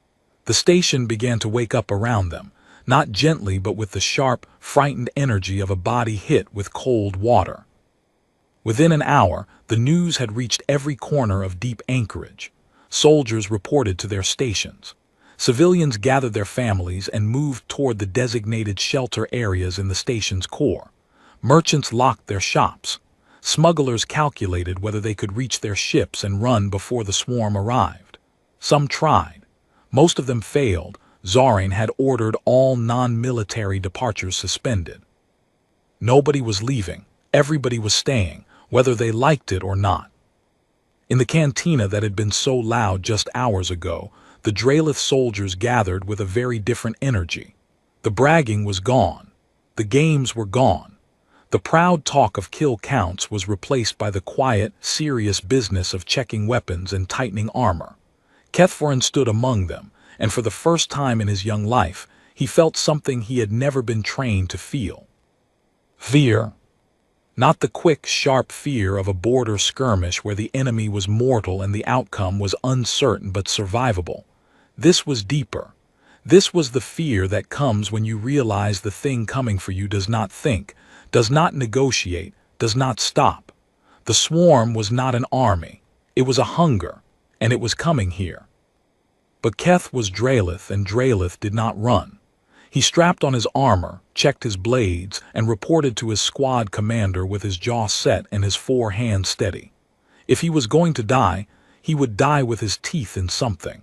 The station began to wake up around them, not gently but with the sharp, frightened energy of a body hit with cold water. Within an hour, the news had reached every corner of deep anchorage. Soldiers reported to their stations. Civilians gathered their families and moved toward the designated shelter areas in the station's core. Merchants locked their shops. Smugglers calculated whether they could reach their ships and run before the swarm arrived. Some tried. Most of them failed. Zorin had ordered all non-military departures suspended. Nobody was leaving. Everybody was staying, whether they liked it or not. In the cantina that had been so loud just hours ago, the Draelith soldiers gathered with a very different energy. The bragging was gone. The games were gone. The proud talk of kill counts was replaced by the quiet, serious business of checking weapons and tightening armor. Kethforin stood among them, and for the first time in his young life, he felt something he had never been trained to feel. Fear. Not the quick, sharp fear of a border skirmish where the enemy was mortal and the outcome was uncertain but survivable. This was deeper. This was the fear that comes when you realize the thing coming for you does not think, does not negotiate, does not stop. The swarm was not an army. It was a hunger, and it was coming here. But Keth was Draelith, and Draelith did not run. He strapped on his armor, checked his blades, and reported to his squad commander with his jaw set and his 4 hands steady. If he was going to die, he would die with his teeth in something.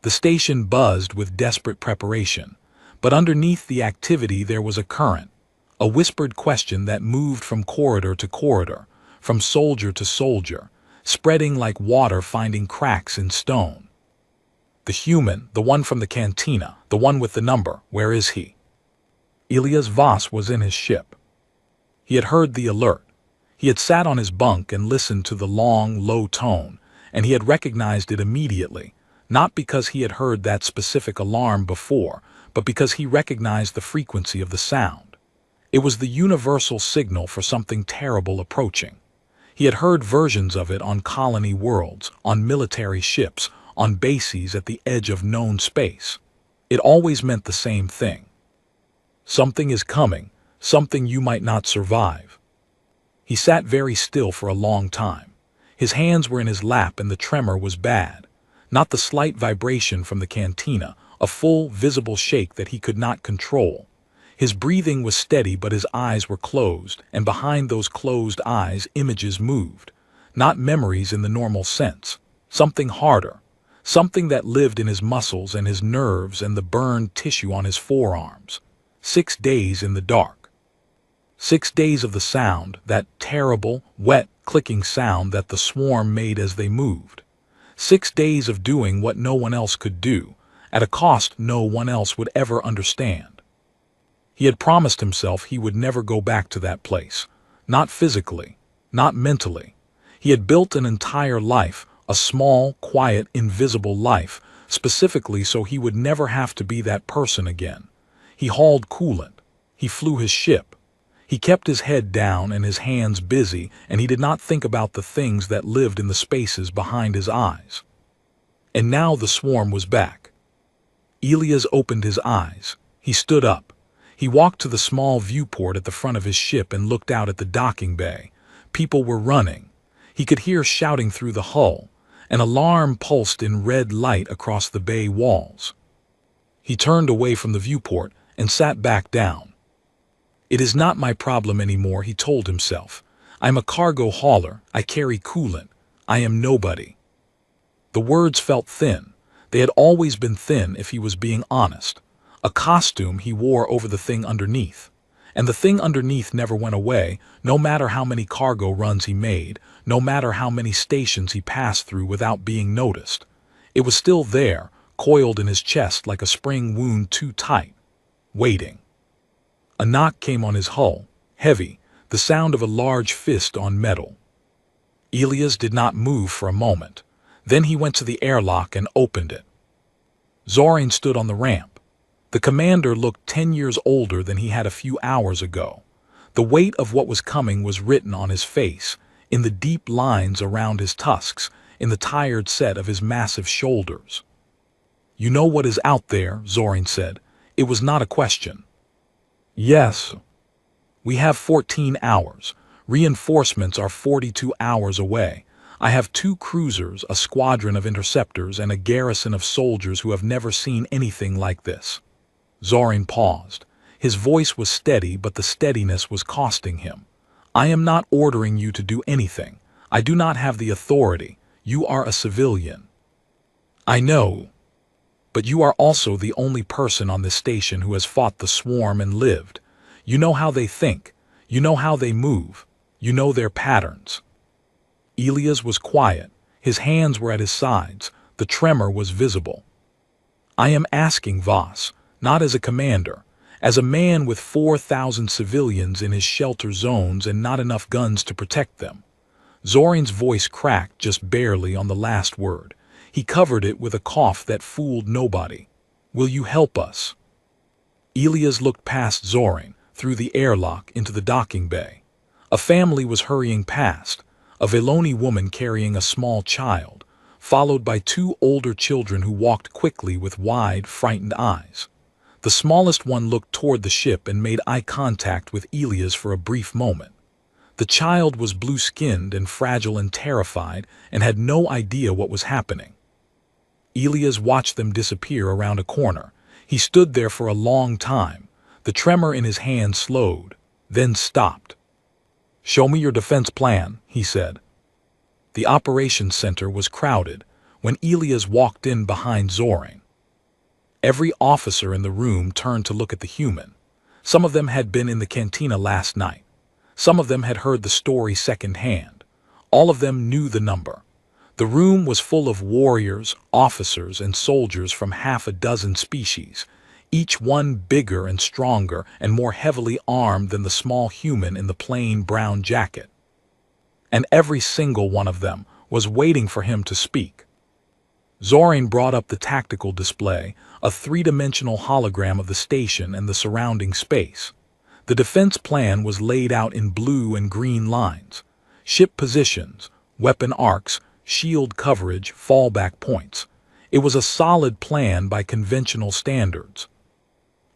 The station buzzed with desperate preparation, but underneath the activity there was a current A whispered question that moved from corridor to corridor, from soldier to soldier, spreading like water finding cracks in stone. The human, the one from the cantina, the one with the number, where is he? Elias Voss was in his ship. He had heard the alert. He had sat on his bunk and listened to the long, low tone, and he had recognized it immediately, not because he had heard that specific alarm before, but because he recognized the frequency of the sound. It was the universal signal for something terrible approaching. He had heard versions of it on colony worlds, on military ships, on bases at the edge of known space. It always meant the same thing. Something is coming, something you might not survive. He sat very still for a long time. His hands were in his lap and the tremor was bad. Not the slight vibration from the cantina, a full, visible shake that he could not control. His breathing was steady but his eyes were closed, and behind those closed eyes images moved. Not memories in the normal sense. Something harder. Something that lived in his muscles and his nerves and the burned tissue on his forearms. 6 days in the dark. 6 days of the sound, that terrible, wet, clicking sound that the swarm made as they moved. 6 days of doing what no one else could do, at a cost no one else would ever understand. He had promised himself he would never go back to that place. Not physically, not mentally. He had built an entire life, a small, quiet, invisible life, specifically so he would never have to be that person again. He hauled coolant. He flew his ship. He kept his head down and his hands busy, and he did not think about the things that lived in the spaces behind his eyes. And now the swarm was back. Elias opened his eyes. He stood up. He walked to the small viewport at the front of his ship and looked out at the docking bay. People were running. He could hear shouting through the hull. An alarm pulsed in red light across the bay walls. He turned away from the viewport and sat back down. It is not my problem anymore, he told himself. I'm a cargo hauler. I carry coolant. I am nobody. The words felt thin. They had always been thin if he was being honest. A costume he wore over the thing underneath. And the thing underneath never went away, no matter how many cargo runs he made, no matter how many stations he passed through without being noticed. It was still there, coiled in his chest like a spring wound too tight, waiting. A knock came on his hull, heavy, the sound of a large fist on metal. Elias did not move for a moment. Then he went to the airlock and opened it. Zorin stood on the ramp. The commander looked 10 years older than he had a few hours ago. The weight of what was coming was written on his face, in the deep lines around his tusks, in the tired set of his massive shoulders. You know what is out there, Zorin said. It was not a question. Yes. We have 14 hours. Reinforcements are 42 hours away. I have 2 cruisers, a squadron of interceptors, and a garrison of soldiers who have never seen anything like this. Zorin paused. His voice was steady, but the steadiness was costing him. I am not ordering you to do anything. I do not have the authority. You are a civilian. I know. But you are also the only person on this station who has fought the swarm and lived. You know how they think. You know how they move. You know their patterns. Elias was quiet. His hands were at his sides. The tremor was visible. I am asking Voss, not as a commander, as a man with 4,000 civilians in his shelter zones and not enough guns to protect them. Zorin's voice cracked just barely on the last word. He covered it with a cough that fooled nobody. Will you help us? Elias looked past Zorin, through the airlock into the docking bay. A family was hurrying past, a Veloni woman carrying a small child, followed by 2 older children who walked quickly with wide, frightened eyes. The smallest one looked toward the ship and made eye contact with Elias for a brief moment. The child was blue-skinned and fragile and terrified and had no idea what was happening. Elias watched them disappear around a corner. He stood there for a long time. The tremor in his hand slowed, then stopped. Show me your defense plan, he said. The operations center was crowded when Elias walked in behind Zorin. Every officer in the room turned to look at the human. Some of them had been in the cantina last night. Some of them had heard the story secondhand. All of them knew the number. The room was full of warriors, officers, and soldiers from half a dozen species, each one bigger and stronger and more heavily armed than the small human in the plain brown jacket. And every single one of them was waiting for him to speak. Zorin brought up the tactical display, a three-dimensional hologram of the station and the surrounding space. The defense plan was laid out in blue and green lines. Ship positions, weapon arcs, shield coverage, fallback points. It was a solid plan by conventional standards.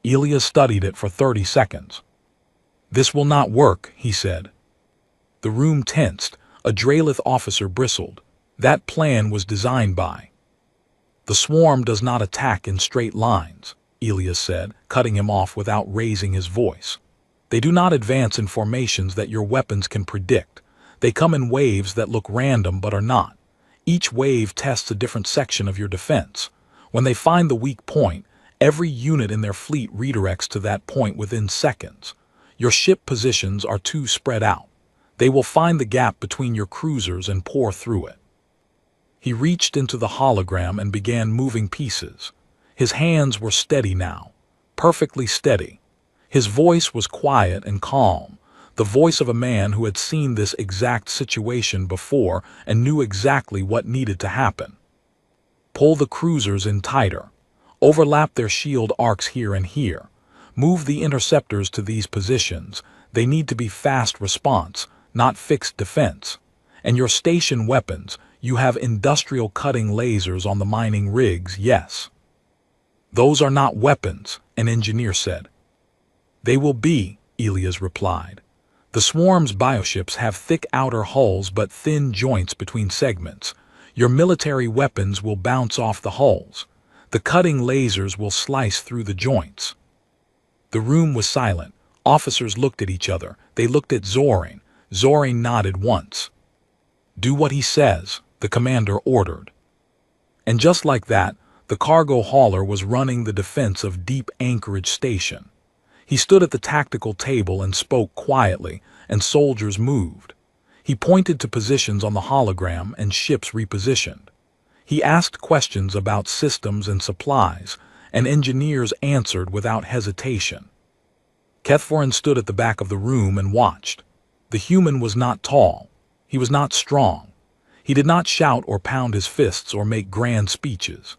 Ilya studied it for 30 seconds. "This will not work," he said. The room tensed. A Draelith officer bristled. "That plan was designed by..." "The swarm does not attack in straight lines," Ilya said, cutting him off without raising his voice. "They do not advance in formations that your weapons can predict. They come in waves that look random but are not. Each wave tests a different section of your defense. When they find the weak point, every unit in their fleet redirects to that point within seconds. Your ship positions are too spread out. They will find the gap between your cruisers and pour through it." He reached into the hologram and began moving pieces. His hands were steady now, perfectly steady. His voice was quiet and calm, the voice of a man who had seen this exact situation before and knew exactly what needed to happen. "Pull the cruisers in tighter. Overlap their shield arcs here and here. Move the interceptors to these positions. They need to be fast response, not fixed defense. And your station weapons, you have industrial cutting lasers on the mining rigs, yes." "Those are not weapons," an engineer said. "They will be," Ilya's replied. "The swarm's bioships have thick outer hulls but thin joints between segments. Your military weapons will bounce off the hulls. The cutting lasers will slice through the joints." The room was silent. Officers looked at each other. They looked at Zorin. Zorin nodded once. "Do what he says," the commander ordered. And just like that, the cargo hauler was running the defense of Deep Anchorage Station. He stood at the tactical table and spoke quietly, and soldiers moved. He pointed to positions on the hologram and ships repositioned. He asked questions about systems and supplies, and engineers answered without hesitation. Kethforin stood at the back of the room and watched. The human was not tall. He was not strong. He did not shout or pound his fists or make grand speeches.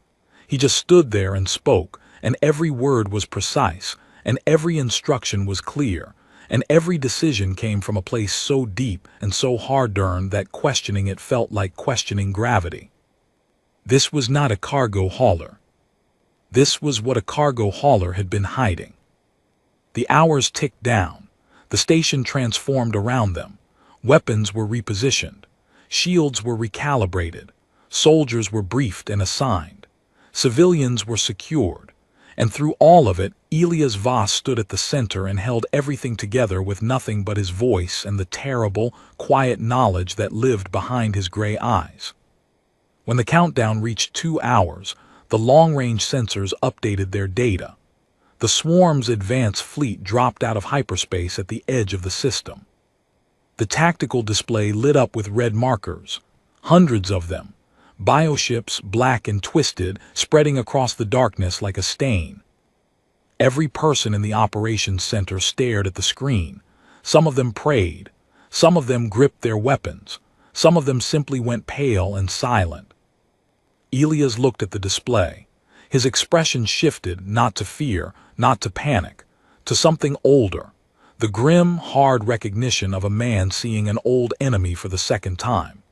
He just stood there and spoke, and every word was precise, and every instruction was clear, and every decision came from a place so deep and so hard-earned that questioning it felt like questioning gravity. This was not a cargo hauler. This was what a cargo hauler had been hiding. The hours ticked down. The station transformed around them. Weapons were repositioned. Shields were recalibrated. Soldiers were briefed and assigned. Civilians were secured. And through all of it, Elias Voss stood at the center and held everything together with nothing but his voice and the terrible, quiet knowledge that lived behind his gray eyes. When the countdown reached 2 hours, the long-range sensors updated their data. The swarm's advanced fleet dropped out of hyperspace at the edge of the system. The tactical display lit up with red markers, hundreds of them. Bioships, black and twisted, spreading across the darkness like a stain. Every person in the operations center stared at the screen. Some of them prayed. Some of them gripped their weapons. Some of them simply went pale and silent. Elias looked at the display. His expression shifted, not to fear, not to panic, to something older. The grim, hard recognition of a man seeing an old enemy for the second time.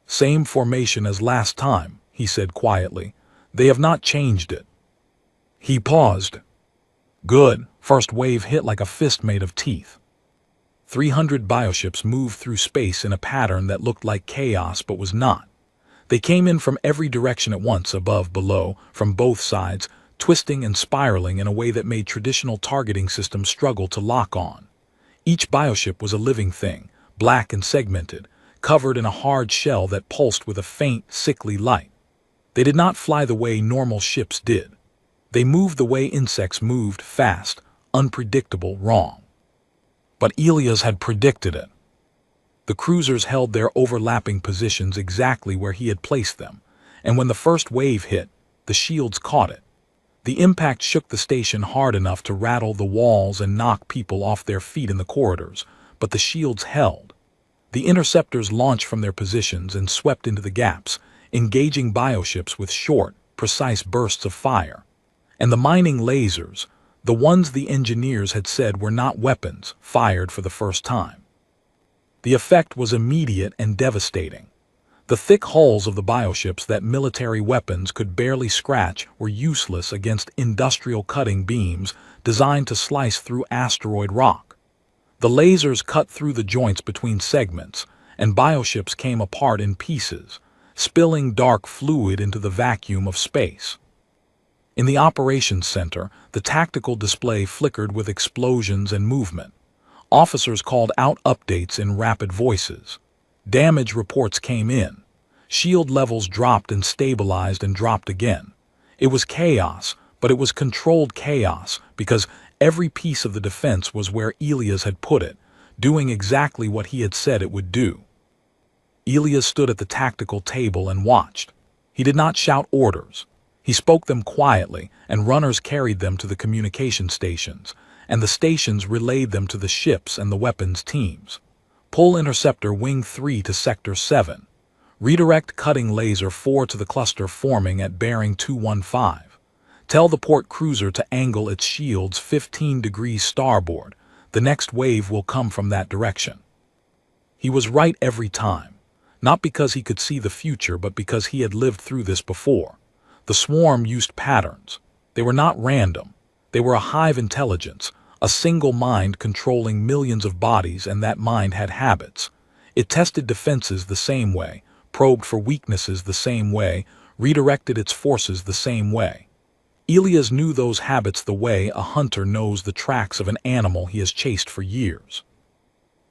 "Same formation as last time," he said quietly. "They have not changed it." He paused. "Good." First wave hit like a fist made of teeth. 300 bioships moved through space in a pattern that looked like chaos but was not. They came in from every direction at once, above, below, from both sides, twisting and spiraling in a way that made traditional targeting systems struggle to lock on. Each bioship was a living thing, black and segmented, covered in a hard shell that pulsed with a faint, sickly light. They did not fly the way normal ships did. They moved the way insects moved, fast, unpredictable, wrong. But Elias had predicted it. The cruisers held their overlapping positions exactly where he had placed them, and when the first wave hit, the shields caught it. The impact shook the station hard enough to rattle the walls and knock people off their feet in the corridors, but the shields held. The interceptors launched from their positions and swept into the gaps, engaging bioships with short, precise bursts of fire. And the mining lasers, the ones the engineers had said were not weapons, fired for the first time. The effect was immediate and devastating. The thick hulls of the bioships that military weapons could barely scratch were useless against industrial cutting beams designed to slice through asteroid rock. The lasers cut through the joints between segments, and bioships came apart in pieces, spilling dark fluid into the vacuum of space. In the operations center, the tactical display flickered with explosions and movement. Officers called out updates in rapid voices. Damage reports came in. Shield levels dropped and stabilized and dropped again. It was chaos, but it was controlled chaos because every piece of the defense was where Elias had put it, doing exactly what he had said it would do. Elias stood at the tactical table and watched. He did not shout orders. He spoke them quietly, and runners carried them to the communication stations, and the stations relayed them to the ships and the weapons teams. Pull Interceptor Wing 3 to Sector 7. Redirect Cutting Laser 4 to the cluster forming at bearing 215. Tell the port cruiser to angle its shields 15 degrees starboard. The next wave will come from that direction. He was right every time, not because he could see the future, but because he had lived through this before. The swarm used patterns. They were not random. They were a hive intelligence, a single mind controlling millions of bodies, and that mind had habits. It tested defenses the same way, probed for weaknesses the same way, redirected its forces the same way. Elias knew those habits the way a hunter knows the tracks of an animal he has chased for years.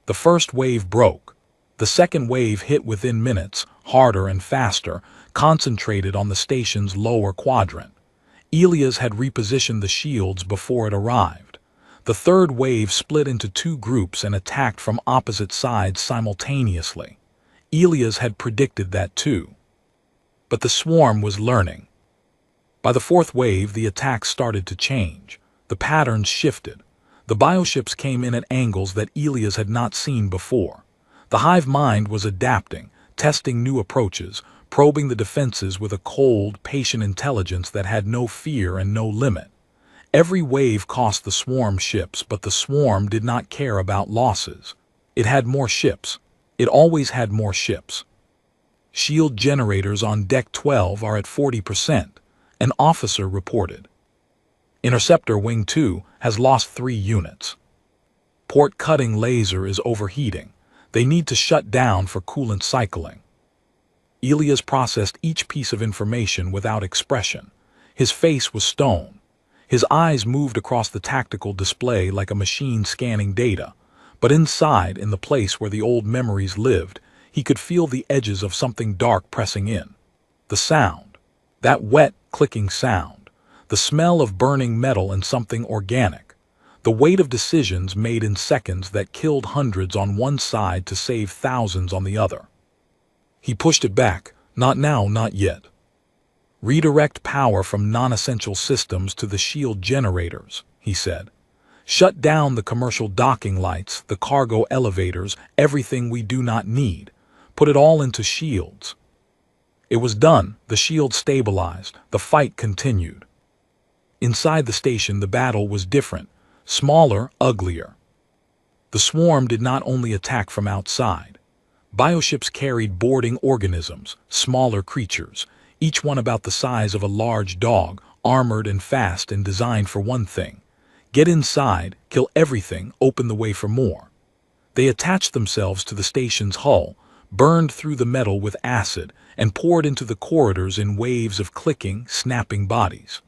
The first wave broke. The second wave hit within minutes, harder and faster, concentrated on the station's lower quadrant. Elias had repositioned the shields before it arrived. The third wave split into two groups and attacked from opposite sides simultaneously. Elias had predicted that too. But the swarm was learning. By the fourth wave, the attacks started to change. The patterns shifted. The bioships came in at angles that Elias had not seen before. The hive mind was adapting, testing new approaches, probing the defenses with a cold, patient intelligence that had no fear and no limit. Every wave cost the swarm ships, but the swarm did not care about losses. It had more ships. It always had more ships. Shield generators on Deck 12 are at 40%, an officer reported. Interceptor Wing 2 has lost 3 units. Port cutting laser is overheating. They need to shut down for coolant cycling. Elias processed each piece of information without expression. His face was stone. His eyes moved across the tactical display like a machine scanning data, but inside, in the place where the old memories lived, he could feel the edges of something dark pressing in. The sound, that wet, clicking sound, the smell of burning metal and something organic, the weight of decisions made in seconds that killed hundreds on one side to save thousands on the other. He pushed it back. Not now, not yet. Redirect power from non-essential systems to the shield generators, he said. Shut down the commercial docking lights, the cargo elevators, everything we do not need. Put it all into shields. It was done. The shield stabilized. The fight continued. Inside the station, the battle was different, smaller, uglier. The swarm did not only attack from outside. Bioships carried boarding organisms, smaller creatures, each one about the size of a large dog, armored and fast and designed for one thing. Get inside, kill everything, open the way for more. They attached themselves to the station's hull, burned through the metal with acid, and poured into the corridors in waves of clicking, snapping bodies.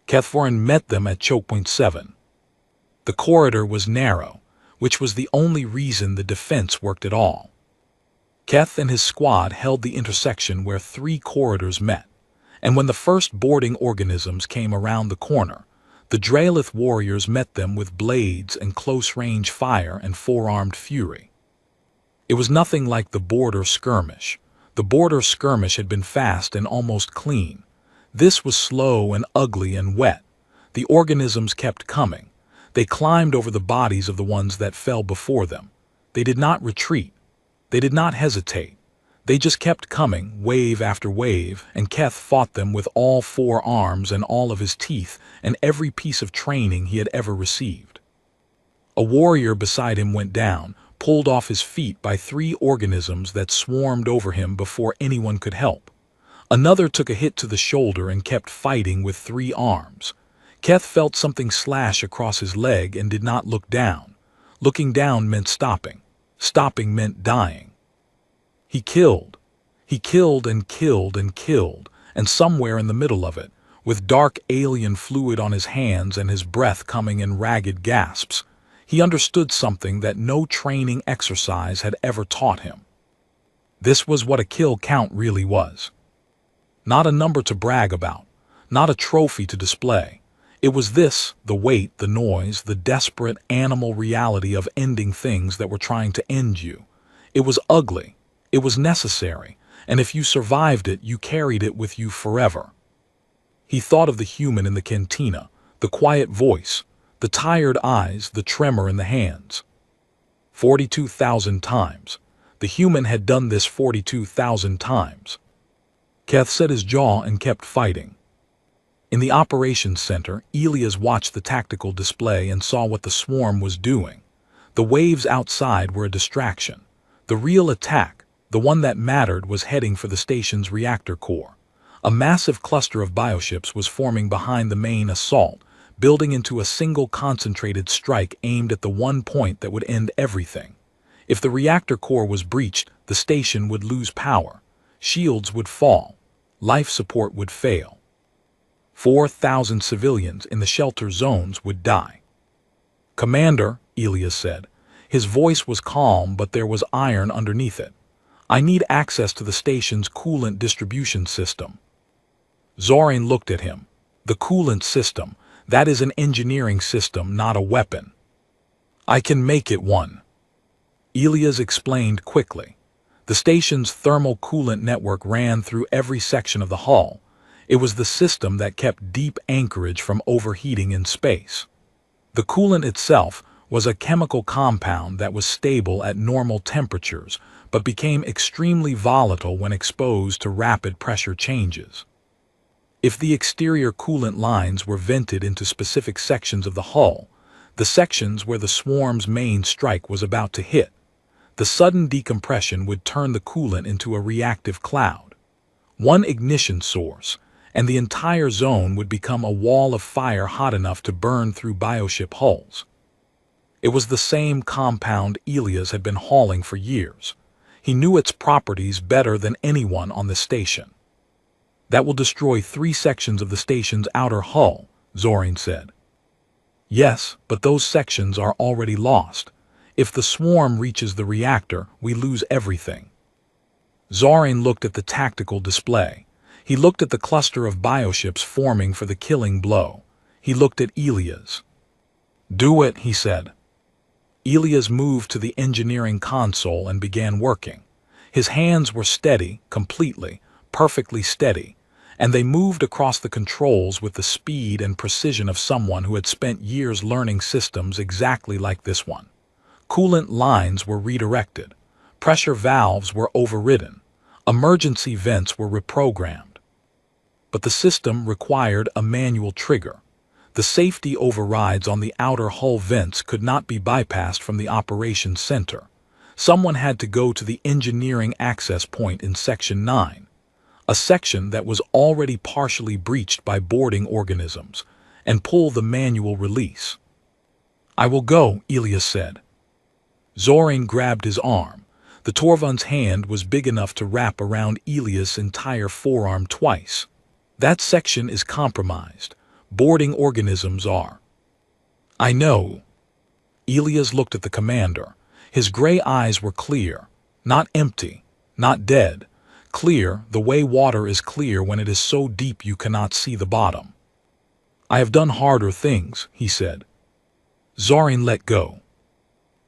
Kethforan met them at chokepoint 7. The corridor was narrow, which was the only reason the defense worked at all. Keth and his squad held the intersection where 3 corridors met, and when the first boarding organisms came around the corner, The Draelith warriors met them with blades and close-range fire and four-armed fury. It was nothing like the border skirmish. The border skirmish had been fast and almost clean. This was slow and ugly and wet. The organisms kept coming. They climbed over the bodies of the ones that fell before them. They did not retreat. They did not hesitate. They just kept coming, wave after wave, and Keth fought them with all four arms and all of his teeth and every piece of training he had ever received. A warrior beside him went down, pulled off his feet by 3 organisms that swarmed over him before anyone could help. Another took a hit to the shoulder and kept fighting with 3 arms. Keth felt something slash across his leg and did not look down. Looking down meant stopping. Stopping meant dying. He killed. He killed and killed and killed, and somewhere in the middle of it, with dark alien fluid on his hands and his breath coming in ragged gasps, he understood something that no training exercise had ever taught him. This was what a kill count really was. Not a number to brag about, not a trophy to display. It was this, the weight, the noise, the desperate animal reality of ending things that were trying to end you. It was ugly. It was necessary, and if you survived it, you carried it with you forever. He thought of the human in the cantina, the quiet voice, the tired eyes, the tremor in the hands. 42,000 times. The human had done this 42,000 times. Keth set his jaw and kept fighting. In the operations center, Elias watched the tactical display and saw what the swarm was doing. The waves outside were a distraction. The real attack, the one that mattered, was heading for the station's reactor core. A massive cluster of bioships was forming behind the main assault, building into a single concentrated strike aimed at the one point that would end everything. If the reactor core was breached, the station would lose power. Shields would fall. Life support would fail. 4,000 civilians in the shelter zones would die. "Commander," Elias said. His voice was calm, but there was iron underneath it. "I need access to the station's coolant distribution system." Zorin looked at him. "The coolant system, that is an engineering system, not a weapon." "I can make it one," Elias explained quickly. The station's thermal coolant network ran through every section of the hull. It was the system that kept deep anchorage from overheating in space. The coolant itself was a chemical compound that was stable at normal temperatures, but became extremely volatile when exposed to rapid pressure changes. If the exterior coolant lines were vented into specific sections of the hull, the sections where the swarm's main strike was about to hit, the sudden decompression would turn the coolant into a reactive cloud. One ignition source, and the entire zone would become a wall of fire hot enough to burn through bioship hulls. It was the same compound Elias had been hauling for years. He knew its properties better than anyone on the station. "That will destroy 3 sections of the station's outer hull," Zorin said. "Yes, but those sections are already lost. If the swarm reaches the reactor, we lose everything." Zorin looked at the tactical display. He looked at the cluster of bioships forming for the killing blow. He looked at Elias. "Do it," he said. Elias moved to the engineering console and began working. His hands were steady, completely, perfectly steady, and they moved across the controls with the speed and precision of someone who had spent years learning systems exactly like this one. Coolant lines were redirected. Pressure valves were overridden. Emergency vents were reprogrammed. But the system required a manual trigger. The safety overrides on the outer hull vents could not be bypassed from the operations center. Someone had to go to the engineering access point in Section 9, a section that was already partially breached by boarding organisms, and pull the manual release. "I will go," Elias said. Zorin grabbed his arm. The Torvund's hand was big enough to wrap around Elias' entire forearm twice. "That section is compromised. Boarding organisms are." "I know." Elias looked at the commander. His gray eyes were clear, not empty, not dead. Clear, the way water is clear when it is so deep you cannot see the bottom. "I have done harder things," he said. Zorin let go.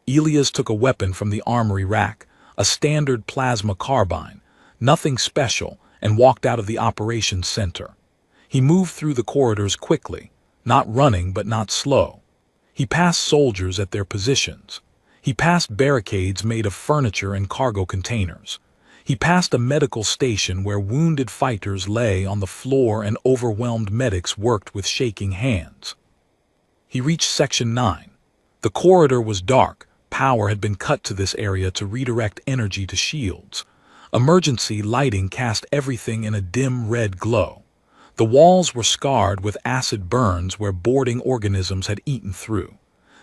Elias took a weapon from the armory rack, a standard plasma carbine, nothing special, and walked out of the operations center. He moved through the corridors quickly, not running but not slow. He passed soldiers at their positions. He passed barricades made of furniture and cargo containers. He passed a medical station where wounded fighters lay on the floor and overwhelmed medics worked with shaking hands. He reached Section 9. The corridor was dark. Power had been cut to this area to redirect energy to shields. Emergency lighting cast everything in a dim red glow. The walls were scarred with acid burns where boarding organisms had eaten through.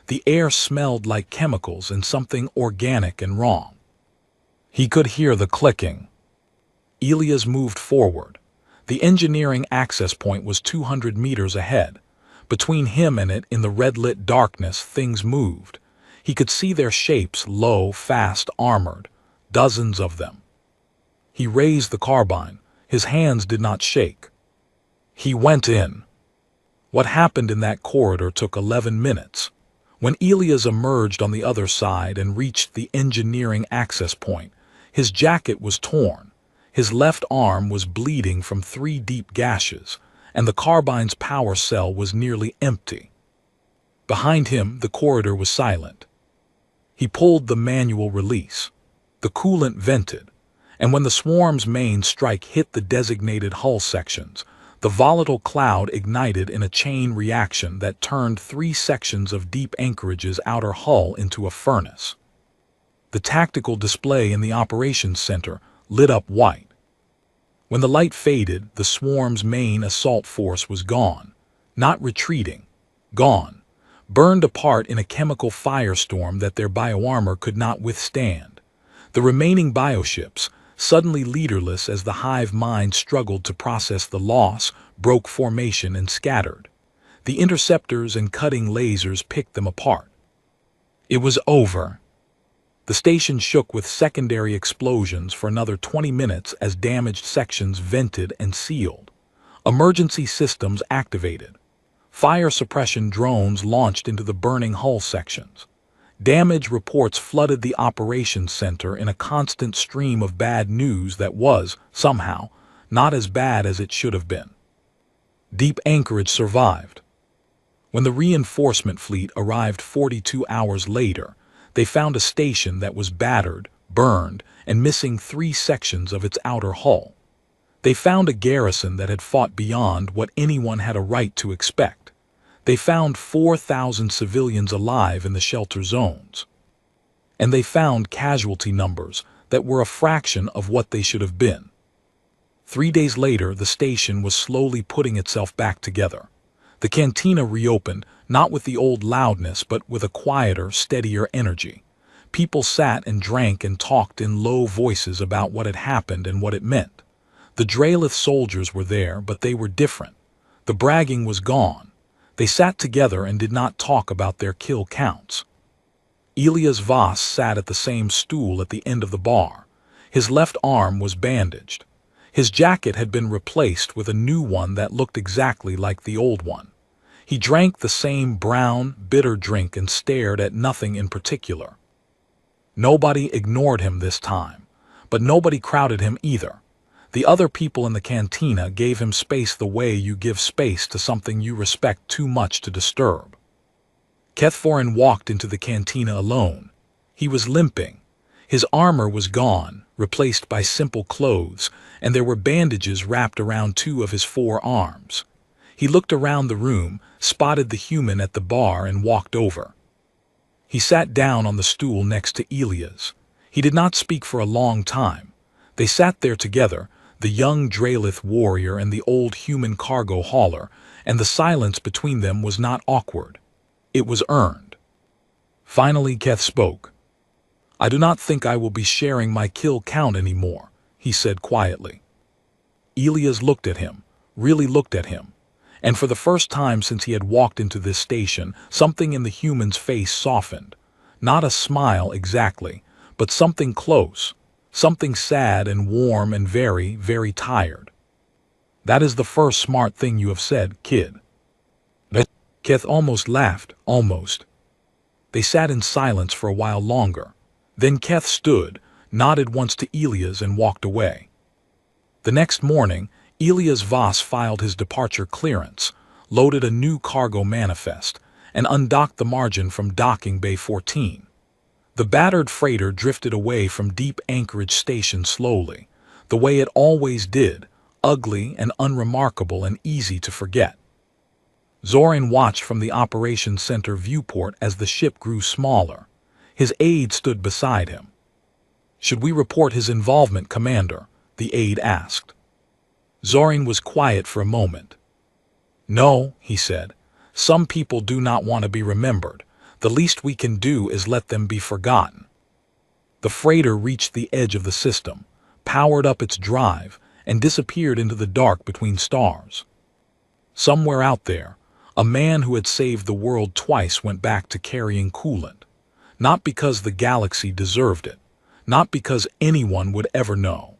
The air smelled like chemicals and something organic and wrong. He could hear the clicking. Elias moved forward. The engineering access point was 200 meters ahead. Between him and it, in the red-lit darkness, things moved. He could see their shapes, low, fast, armored, dozens of them. He raised the carbine. His hands did not shake. He went in. What happened in that corridor took 11 minutes. When Elias emerged on the other side and reached the engineering access point, his jacket was torn. His left arm was bleeding from 3 deep gashes, and the carbine's power cell was nearly empty. Behind him, the corridor was silent. He pulled the manual release. The coolant vented, and when the swarm's main strike hit the designated hull sections, the volatile cloud ignited in a chain reaction that turned 3 sections of Deep Anchorage's outer hull into a furnace. The tactical display in the operations center lit up white. When the light faded, the swarm's main assault force was gone. Not retreating. Gone. Burned apart in a chemical firestorm that their bioarmor could not withstand. The remaining bioships, suddenly leaderless as the hive mind struggled to process the loss, broke formation and scattered. The interceptors and cutting lasers picked them apart. It was over. The station shook with secondary explosions for another 20 minutes as damaged sections vented and sealed. Emergency systems activated. Fire suppression drones launched into the burning hull sections. Damage reports flooded the operations center in a constant stream of bad news that was, somehow, not as bad as it should have been. Deep Anchorage survived. When the reinforcement fleet arrived 42 hours later, they found a station that was battered, burned, and missing 3 sections of its outer hull. They found a garrison that had fought beyond what anyone had a right to expect. They found 4,000 civilians alive in the shelter zones. And they found casualty numbers that were a fraction of what they should have been. 3 days later, the station was slowly putting itself back together. The cantina reopened, not with the old loudness, but with a quieter, steadier energy. People sat and drank and talked in low voices about what had happened and what it meant. The Dralith soldiers were there, but they were different. The bragging was gone. They sat together and did not talk about their kill counts. Elias Voss sat at the same stool at the end of the bar. His left arm was bandaged. His jacket had been replaced with a new one that looked exactly like the old one. He drank the same brown, bitter drink and stared at nothing in particular. Nobody ignored him this time, but nobody crowded him either. The other people in the cantina gave him space the way you give space to something you respect too much to disturb. Kethforin walked into the cantina alone. He was limping. His armor was gone, replaced by simple clothes, and there were bandages wrapped around 2 of his 4 arms. He looked around the room, spotted the human at the bar, and walked over. He sat down on the stool next to Elias. He did not speak for a long time. They sat there together, the young Dralith warrior and the old human cargo hauler, and the silence between them was not awkward. It was earned. Finally, Keth spoke. "I do not think I will be sharing my kill count anymore," he said quietly. Elias looked at him, really looked at him, and for the first time since he had walked into this station, something in the human's face softened. Not a smile exactly, but something close. Something sad and warm and very, very tired. "That is the first smart thing you have said, kid." Keth almost laughed, almost. They sat in silence for a while longer. Then Keth stood, nodded once to Elias and walked away. The next morning, Elias Voss filed his departure clearance, loaded a new cargo manifest, and undocked the margin from docking bay 14. The battered freighter drifted away from deep anchorage station slowly, the way it always did, ugly and unremarkable and easy to forget. Zorin watched from the operations center viewport as the ship grew smaller. His aide stood beside him. "Should we report his involvement, Commander?" the aide asked. Zorin was quiet for a moment. "No," he said. "Some people do not want to be remembered. The least we can do is let them be forgotten." The freighter reached the edge of the system, powered up its drive, and disappeared into the dark between stars. Somewhere out there, a man who had saved the world twice went back to carrying coolant. Not because the galaxy deserved it, not because anyone would ever know,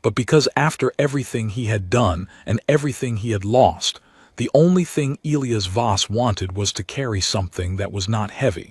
but because after everything he had done and everything he had lost, the only thing Elias Voss wanted was to carry something that was not heavy,